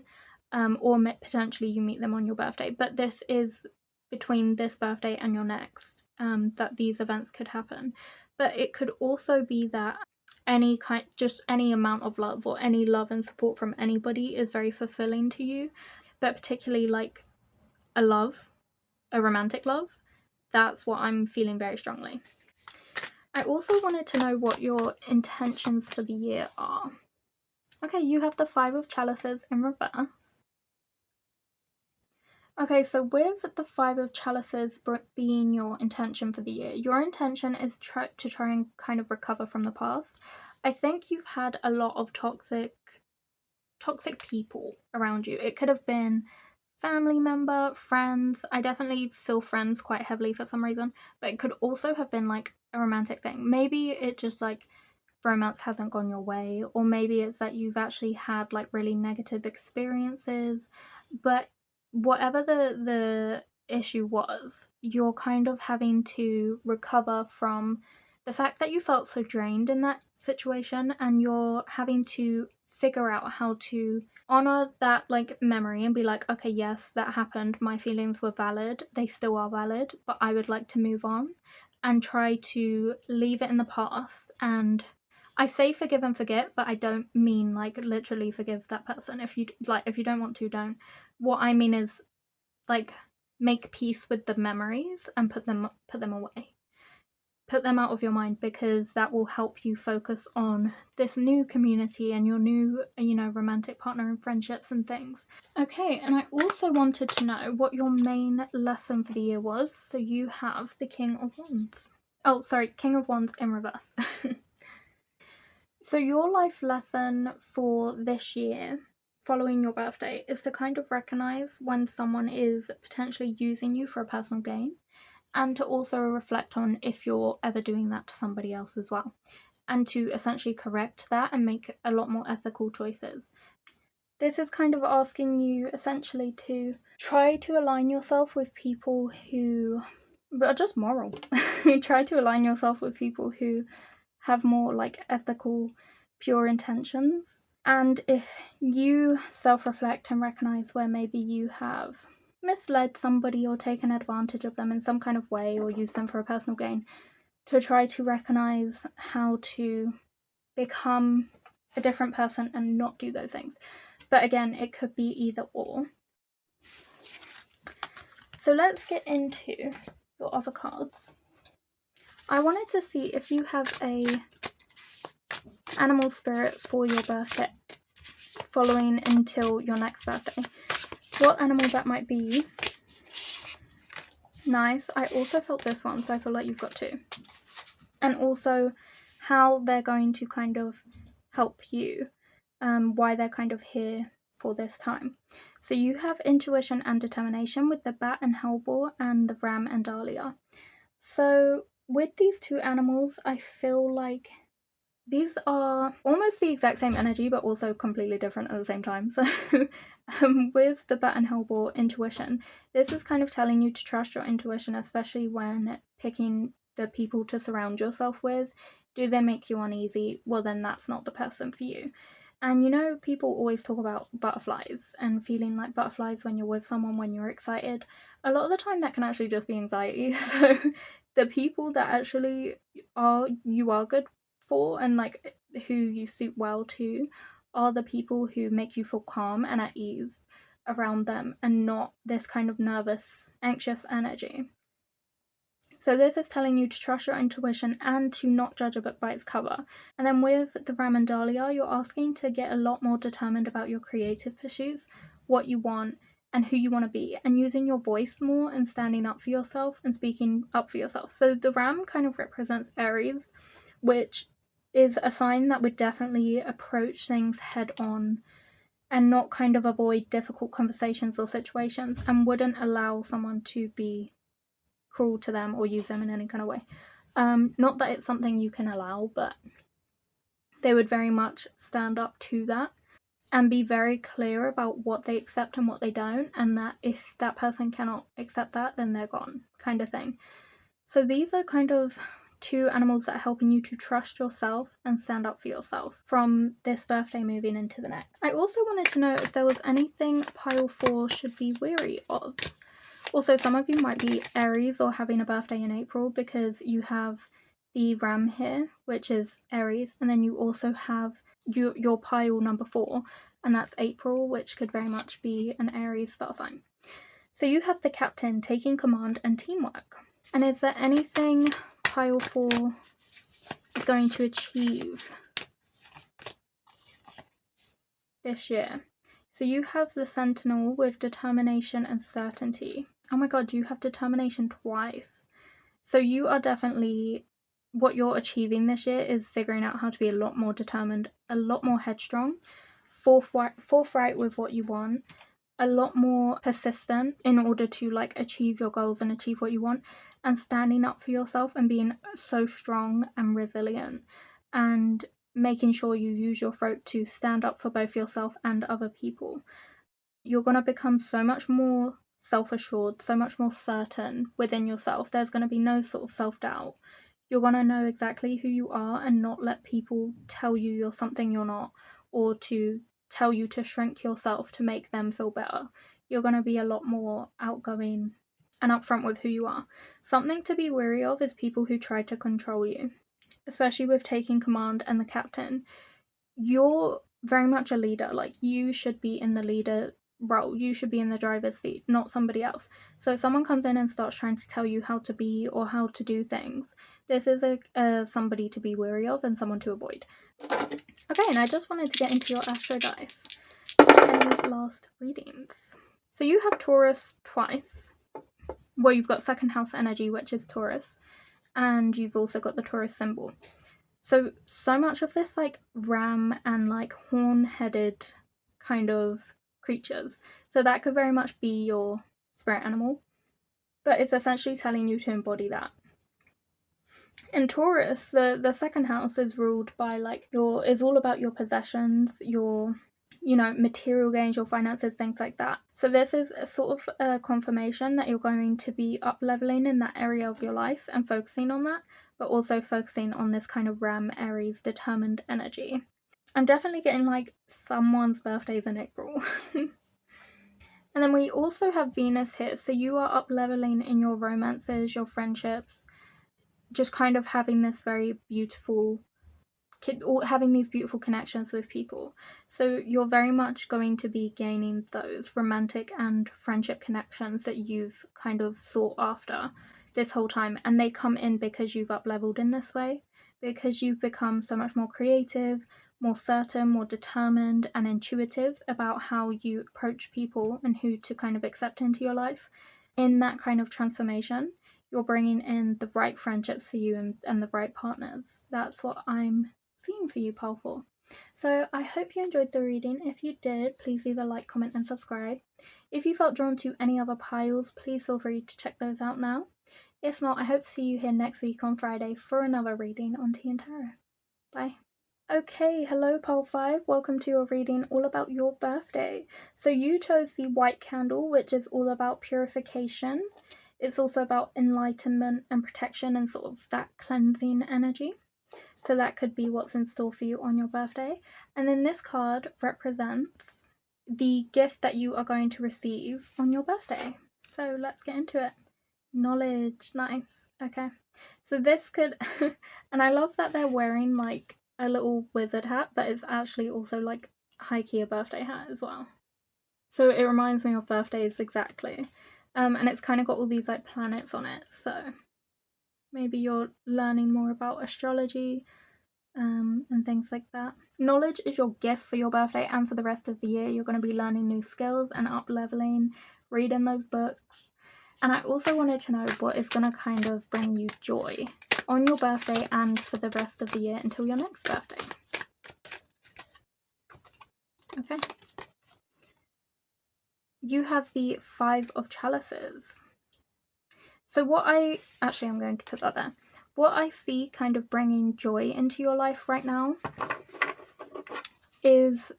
or potentially you meet them on your birthday. But this is between this birthday and your next, that these events could happen. But it could also be that any amount of love or any love and support from anybody is very fulfilling to you. But particularly like a romantic love, that's what I'm feeling very strongly. I also wanted to know what your intentions for the year are. Okay, you have the Five of Chalices in reverse. Okay, so with the Five of Chalices being your intention for the year, your intention is to try and kind of recover from the past. I think you've had a lot of toxic people around you. It could have been family member, friends. I definitely feel friends quite heavily for some reason, but it could also have been like a romantic thing. Maybe it just like romance hasn't gone your way, or maybe it's that you've actually had like really negative experiences. But whatever the issue was, you're kind of having to recover from the fact that you felt so drained in that situation, and you're having to figure out how to honor that like memory and be like, okay, yes, that happened, my feelings were valid, they still are valid, but I would like to move on, and try to leave it in the past. And I say forgive and forget, but I don't mean like literally forgive that person. If you don't want to, don't. What I mean is like make peace with the memories and put them away. Put them out of your mind, because that will help you focus on this new community and your new, romantic partner and friendships and things. Okay, and I also wanted to know what your main lesson for the year was. So you have the King of Wands. Oh, sorry, King of Wands in reverse. So your life lesson for this year, following your birthday, is to kind of recognize when someone is potentially using you for a personal gain, and to also reflect on if you're ever doing that to somebody else as well, and to essentially correct that and make a lot more ethical choices. This is kind of asking you essentially to try to align yourself with people who are just moral. Try to align yourself with people who have more like ethical, pure intentions. And if you self-reflect and recognize where maybe you have misled somebody or taken advantage of them in some kind of way, or used them for a personal gain, to try to recognize how to become a different person and not do those things. But again, it could be either or. So let's get into your other cards. I wanted to see if you have a animal spirit for your birthday, following until your next birthday. What animal that might be. Nice. I also felt this one, so I feel like you've got two. And also how they're going to kind of help you, why they're kind of here for this time. So you have intuition and determination with the bat and hellebore, and the ram and dahlia. So with these two animals, I feel like these are almost the exact same energy, but also completely different at the same time. So with the bat and hellebore intuition, this is kind of telling you to trust your intuition, especially when picking the people to surround yourself with. Do they make you uneasy? Well, then that's not the person for you. And people always talk about butterflies and feeling like butterflies when you're with someone, when you're excited. A lot of the time that can actually just be anxiety. So the people that actually you are good for, and like who you suit well to, are the people who make you feel calm and at ease around them, and not this kind of nervous, anxious energy. So this is telling you to trust your intuition and to not judge a book by its cover. And then with the ram and dahlia, you're asking to get a lot more determined about your creative pursuits, what you want and who you want to be, and using your voice more and standing up for yourself and speaking up for yourself. So the ram kind of represents Aries, which is a sign that would definitely approach things head on and not kind of avoid difficult conversations or situations, and wouldn't allow someone to be cruel to them or use them in any kind of way. Not that it's something you can allow, but they would very much stand up to that and be very clear about what they accept and what they don't, and that if that person cannot accept that, then they're gone, kind of thing. So these are kind of two animals that are helping you to trust yourself and stand up for yourself from this birthday moving into the next. I also wanted to know if there was anything pile 4 should be wary of. Also, some of you might be Aries or having a birthday in April, because you have the ram here, which is Aries, and then you also have your pile number 4, and that's April, which could very much be an Aries star sign. So you have the captain, taking command and teamwork. And is there anything pile 4 is going to achieve this year? So you have the sentinel with determination and certainty. Oh my god, you have determination twice. So you are definitely, what you're achieving this year is figuring out how to be a lot more determined, a lot more headstrong, forthright with what you want, a lot more persistent in order to like achieve your goals and achieve what you want, and standing up for yourself and being so strong and resilient, and making sure you use your throat to stand up for both yourself and other people. You're going to become so much more self-assured, so much more certain within yourself. There's going to be no sort of self-doubt. You're going to know exactly who you are and not let people tell you you're something you're not, or to tell you to shrink yourself to make them feel better. You're going to be a lot more outgoing and upfront with who you are. Something to be wary of is people who try to control you, especially with taking command and the captain. You're very much a leader. Like, you should be in the leader role. You should be in the driver's seat, not somebody else. So if someone comes in and starts trying to tell you how to be or how to do things, this is somebody to be wary of and someone to avoid. Okay, and I just wanted to get into your astro dice. Any last readings? So you have Taurus twice. Well, you've got second house energy, which is Taurus, and you've also got the Taurus symbol. So much of this, like, ram and, like, horn-headed kind of creatures. So that could very much be your spirit animal, but it's essentially telling you to embody that. In Taurus, the second house is ruled by, like, is all about your possessions, your, material gains, your finances, things like that. So this is a sort of a confirmation that you're going to be up-leveling in that area of your life and focusing on that, but also focusing on this kind of Ram, Aries, determined energy. I'm definitely getting, like, someone's birthdays in April. And then we also have Venus here, so you are up-leveling in your romances, your friendships, just kind of having this very beautiful, having these beautiful connections with people. So you're very much going to be gaining those romantic and friendship connections that you've kind of sought after this whole time, and they come in because you've up-leveled in this way, because you've become so much more creative, more certain, more determined and intuitive about how you approach people and who to kind of accept into your life. In that kind of transformation, you're bringing in the right friendships for you and the right partners. That's what I'm seeing for you, pile 4. So I hope you enjoyed the reading. If you did, please leave a like, comment and subscribe. If you felt drawn to any other piles, please feel free to check those out now. If not, I hope to see you here next week on Friday for another reading on TìandTarot. Bye. Okay, hello pile 5, welcome to your reading all about your birthday. So you chose the white candle, which is all about purification. It's also about enlightenment and protection and sort of that cleansing energy. So that could be what's in store for you on your birthday. And then this card represents the gift that you are going to receive on your birthday. So let's get into it. Knowledge, nice. Okay, so this could, and I love that they're wearing, like, a little wizard hat, but it's actually also, like, high-key a birthday hat as well. So it reminds me of birthdays exactly. And it's kind of got all these, like, planets on it, so maybe you're learning more about astrology and things like that. Knowledge is your gift for your birthday and for the rest of the year. You're going to be learning new skills and up-leveling, reading those books. And I also wanted to know what is going to kind of bring you joy on your birthday and for the rest of the year until your next birthday. Okay. You have the 5 of Chalices. So I'm going to put that there. What I see kind of bringing joy into your life right now is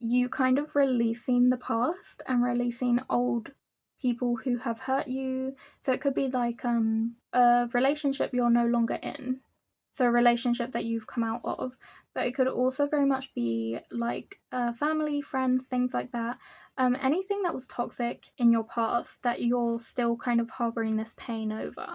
you kind of releasing the past and releasing old people who have hurt you. So it could be like a relationship you're no longer in, so a relationship that you've come out of, but it could also very much be like family, friends, things like that. Anything that was toxic in your past that you're still kind of harboring this pain over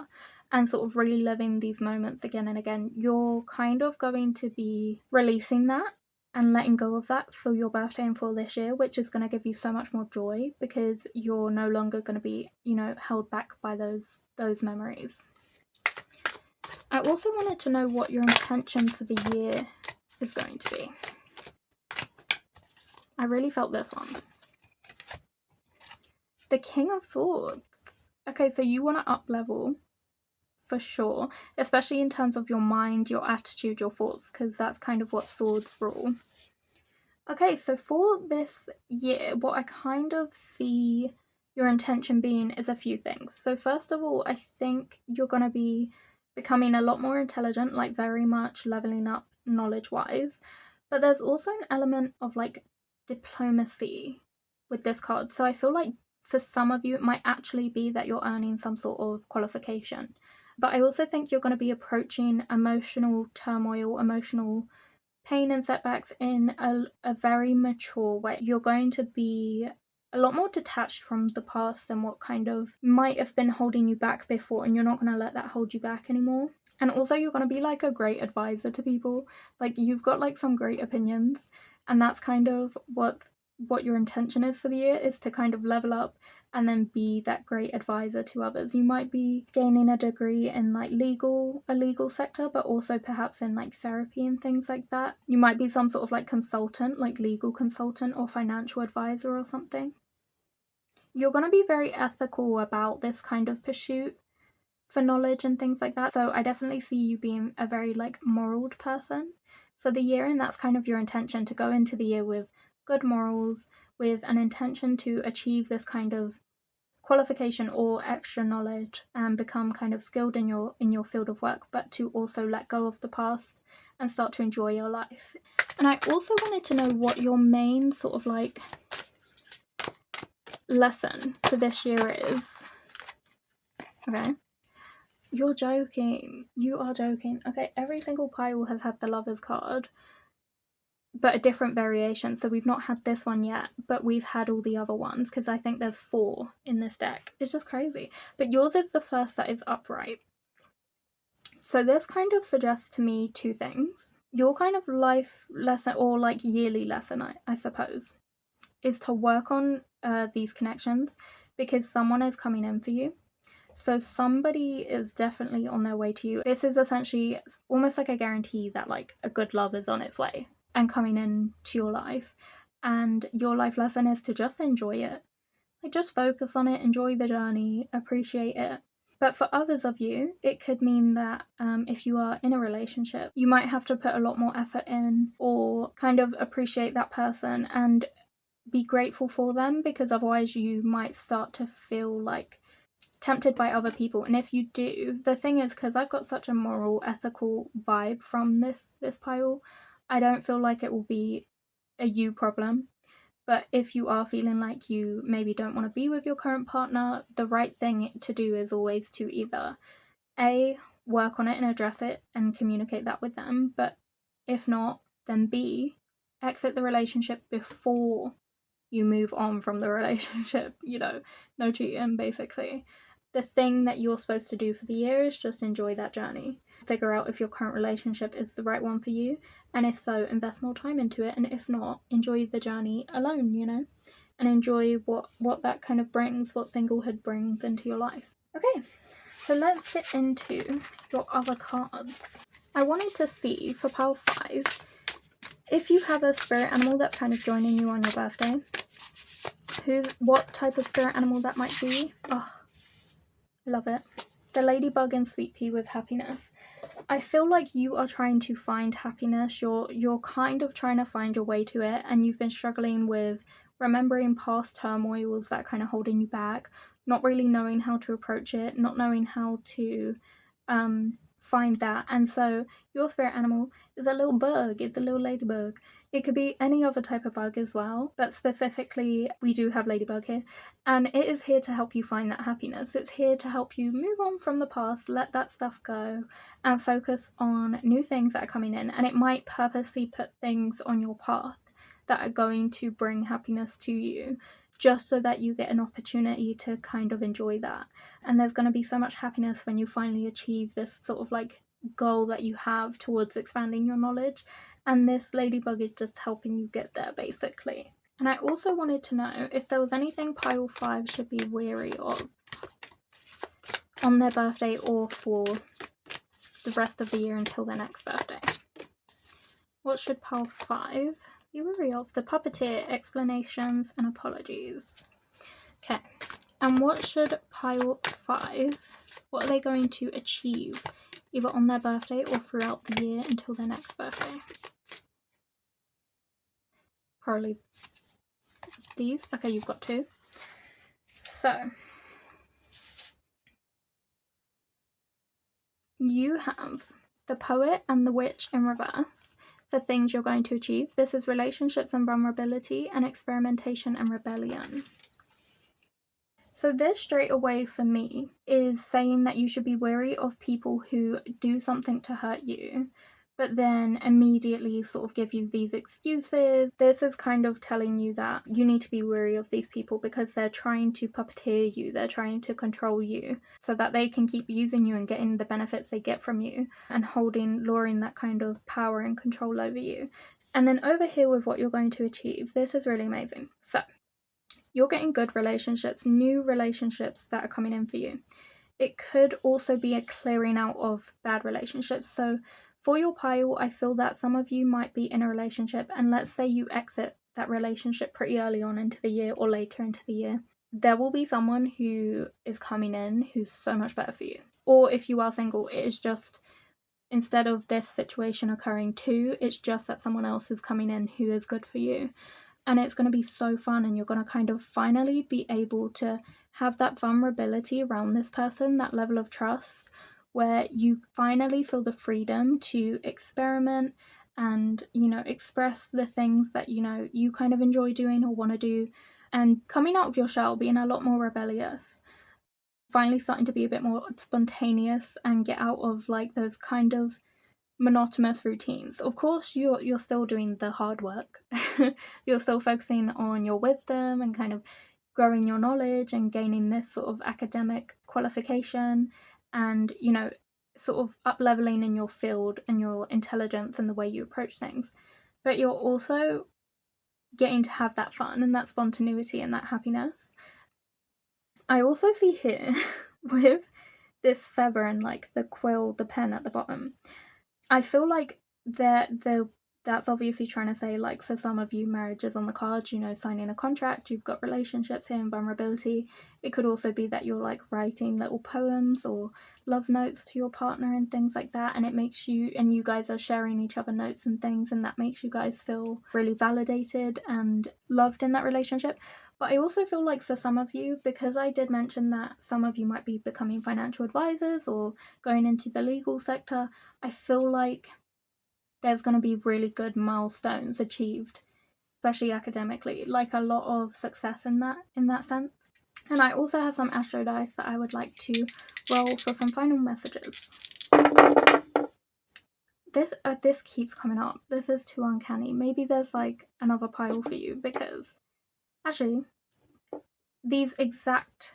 and sort of reliving these moments again and again. You're kind of going to be releasing that and letting go of that for your birthday and for this year, which is going to give you so much more joy because you're no longer going to be, held back by those memories. I also wanted to know what your intention for the year is going to be. I really felt this one. The King of Swords. Okay, so you want to up level for sure, especially in terms of your mind, your attitude, your thoughts, because that's kind of what swords rule. Okay, so for this year, what I kind of see your intention being is a few things. So first of all, I think you're going to be becoming a lot more intelligent, like very much leveling up knowledge-wise. But there's also an element of, like, diplomacy with this card. So I feel like for some of you, it might actually be that you're earning some sort of qualification. But I also think you're going to be approaching emotional turmoil, emotional pain and setbacks in a very mature way. You're going to be a lot more detached from the past and what kind of might have been holding you back before, and you're not going to let that hold you back anymore. And also you're going to be like a great advisor to people. Like, you've got like some great opinions, and that's kind of what your intention is for the year, is to kind of level up and then be that great advisor to others. You might be gaining a degree in like a legal sector, but also perhaps in like therapy and things like that. You might be some sort of like consultant, like legal consultant or financial advisor or something. You're going to be very ethical about this kind of pursuit for knowledge and things like that. So I definitely see you being a very like moral person for the year, and that's kind of your intention, to go into the year with good morals, with an intention to achieve this kind of qualification or extra knowledge and become kind of skilled in your field of work, but to also let go of the past and start to enjoy your life. And I also wanted to know what your main sort of like lesson for this year is. Okay. You're joking. You are joking. Okay, every single pile has had the Lovers card, but a different variation. So we've not had this one yet, but we've had all the other ones, because I think there's 4 in this deck. It's just crazy. But yours is the first that is upright. So this kind of suggests to me 2 things. Your kind of life lesson, or like yearly lesson, I suppose, is to work on these connections, because someone is coming in for you. So somebody is definitely on their way to you. This is essentially almost like a guarantee that like a good love is on its way and coming into your life. And your life lesson is to just enjoy it. Like, just focus on it, enjoy the journey, appreciate it. But for others of you, it could mean that if you are in a relationship, you might have to put a lot more effort in, or kind of appreciate that person and be grateful for them, because otherwise you might start to feel like tempted by other people. And if you do, the thing is, because I've got such a moral, ethical vibe from this pile, I don't feel like it will be a you problem. But if you are feeling like you maybe don't want to be with your current partner, the right thing to do is always to either A, work on it and address it and communicate that with them, but if not, then B, exit the relationship before you move on from the relationship. No cheating, basically. The thing that you're supposed to do for the year is just enjoy that journey. Figure out if your current relationship is the right one for you, and if so, invest more time into it, and if not, enjoy the journey alone, and enjoy what that kind of brings, what singlehood brings into your life. Okay, so let's get into your other cards. I wanted to see, for pile 5, if you have a spirit animal that's kind of joining you on your birthday, what type of spirit animal that might be. Oh, I love it. The ladybug and sweet pea with happiness. I feel like you are trying to find happiness. You're kind of trying to find your way to it, and you've been struggling with remembering past turmoils that kind of holding you back, not really knowing how to approach it, not knowing how to find that. And so your spirit animal is a little bug. It's a little ladybug. It could be any other type of bug as well, but specifically we do have ladybug here, and it is here to help you find that happiness. It's here to help you move on from the past, let that stuff go, and focus on new things that are coming in. And it might purposely put things on your path that are going to bring happiness to you, just so that you get an opportunity to kind of enjoy that. And there's going to be so much happiness when you finally achieve this sort of like goal that you have towards expanding your knowledge, and this ladybug is just helping you get there, basically. And I also wanted to know if there was anything pile 5 should be wary of on their birthday or for the rest of the year until their next birthday. What should pile 5 be wary of? The puppeteer, explanations and apologies. Okay, and what should pile 5, what are they going to achieve either on their birthday or throughout the year until their next birthday? Probably these. Okay, you've got 2. So you have the poet and the witch in reverse for things you're going to achieve. This is relationships and vulnerability, and experimentation and rebellion. So this straight away for me is saying that you should be wary of people who do something to hurt you, but then immediately sort of give you these excuses. This is kind of telling you that you need to be wary of these people because they're trying to puppeteer you, they're trying to control you so that they can keep using you and getting the benefits they get from you and luring that kind of power and control over you. And then over here with what you're going to achieve, this is really amazing. So you're getting good relationships, new relationships that are coming in for you. It could also be a clearing out of bad relationships. So for your pile, I feel that some of you might be in a relationship, and let's say you exit that relationship pretty early on into the year or later into the year. There will be someone who is coming in who's so much better for you. Or if you are single, it is just, instead of this situation occurring too, it's just that someone else is coming in who is good for you. And it's going to be so fun, and you're going to kind of finally be able to have that vulnerability around this person, that level of trust, where you finally feel the freedom to experiment and, express the things that, you kind of enjoy doing or want to do, and coming out of your shell, being a lot more rebellious. Finally starting to be a bit more spontaneous and get out of like those kind of monotonous routines. Of course, you're still doing the hard work. You're still focusing on your wisdom and kind of growing your knowledge and gaining this sort of academic qualification and, sort of up-leveling in your field and your intelligence and the way you approach things. But you're also getting to have that fun and that spontaneity and that happiness. I also see here with this feather and like the quill, the pen at the bottom, I feel like that's obviously trying to say, like, for some of you, marriage is on the cards, signing a contract, you've got relationships here and vulnerability. It could also be that you're like writing little poems or love notes to your partner and things like that, and it makes you, and you guys are sharing each other notes and things, and that makes you guys feel really validated and loved in that relationship. But I also feel like for some of you, because I did mention that some of you might be becoming financial advisors or going into the legal sector, I feel like there's going to be really good milestones achieved, especially academically, like a lot of success in that sense. And I also have some astro dice that I would like to roll for some final messages. This keeps coming up. This is too uncanny. Maybe there's like another pile for you, because actually these exact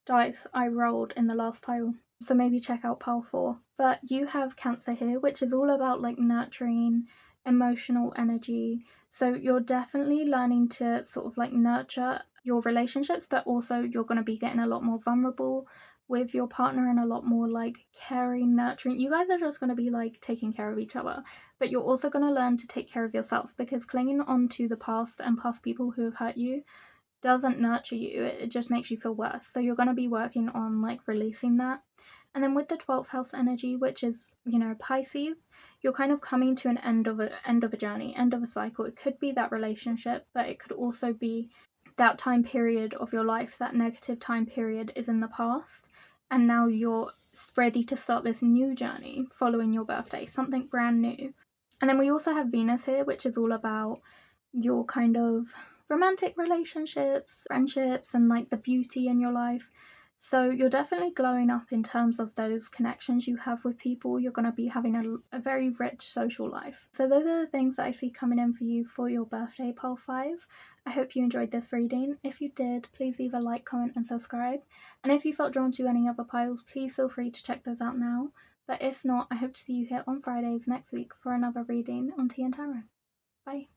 dice I rolled in the last pile. So maybe check out pile 4. But you have Cancer here, which is all about like nurturing emotional energy. So you're definitely learning to sort of like nurture your relationships, but also you're going to be getting a lot more vulnerable with your partner and a lot more like caring, nurturing. You guys are just going to be like taking care of each other, but you're also going to learn to take care of yourself, because clinging on to the past and past people who have hurt you doesn't nurture you, it just makes you feel worse. So you're going to be working on like releasing that. And then with the 12th house energy, which is, Pisces, you're kind of coming to an end of a journey, end of a cycle. It could be that relationship, but it could also be that time period of your life, that negative time period is in the past, and now you're ready to start this new journey following your birthday, something brand new. And then we also have Venus here, which is all about your kind of romantic relationships, friendships, and like the beauty in your life. So you're definitely glowing up in terms of those connections you have with people. You're going to be having a very rich social life. So those are the things that I see coming in for you for your birthday, pile 5. I hope you enjoyed this reading. If you did, please leave a like, comment, and subscribe. And if you felt drawn to any other piles, please feel free to check those out now. But if not, I hope to see you here on Fridays next week for another reading on TìandTarot. Bye.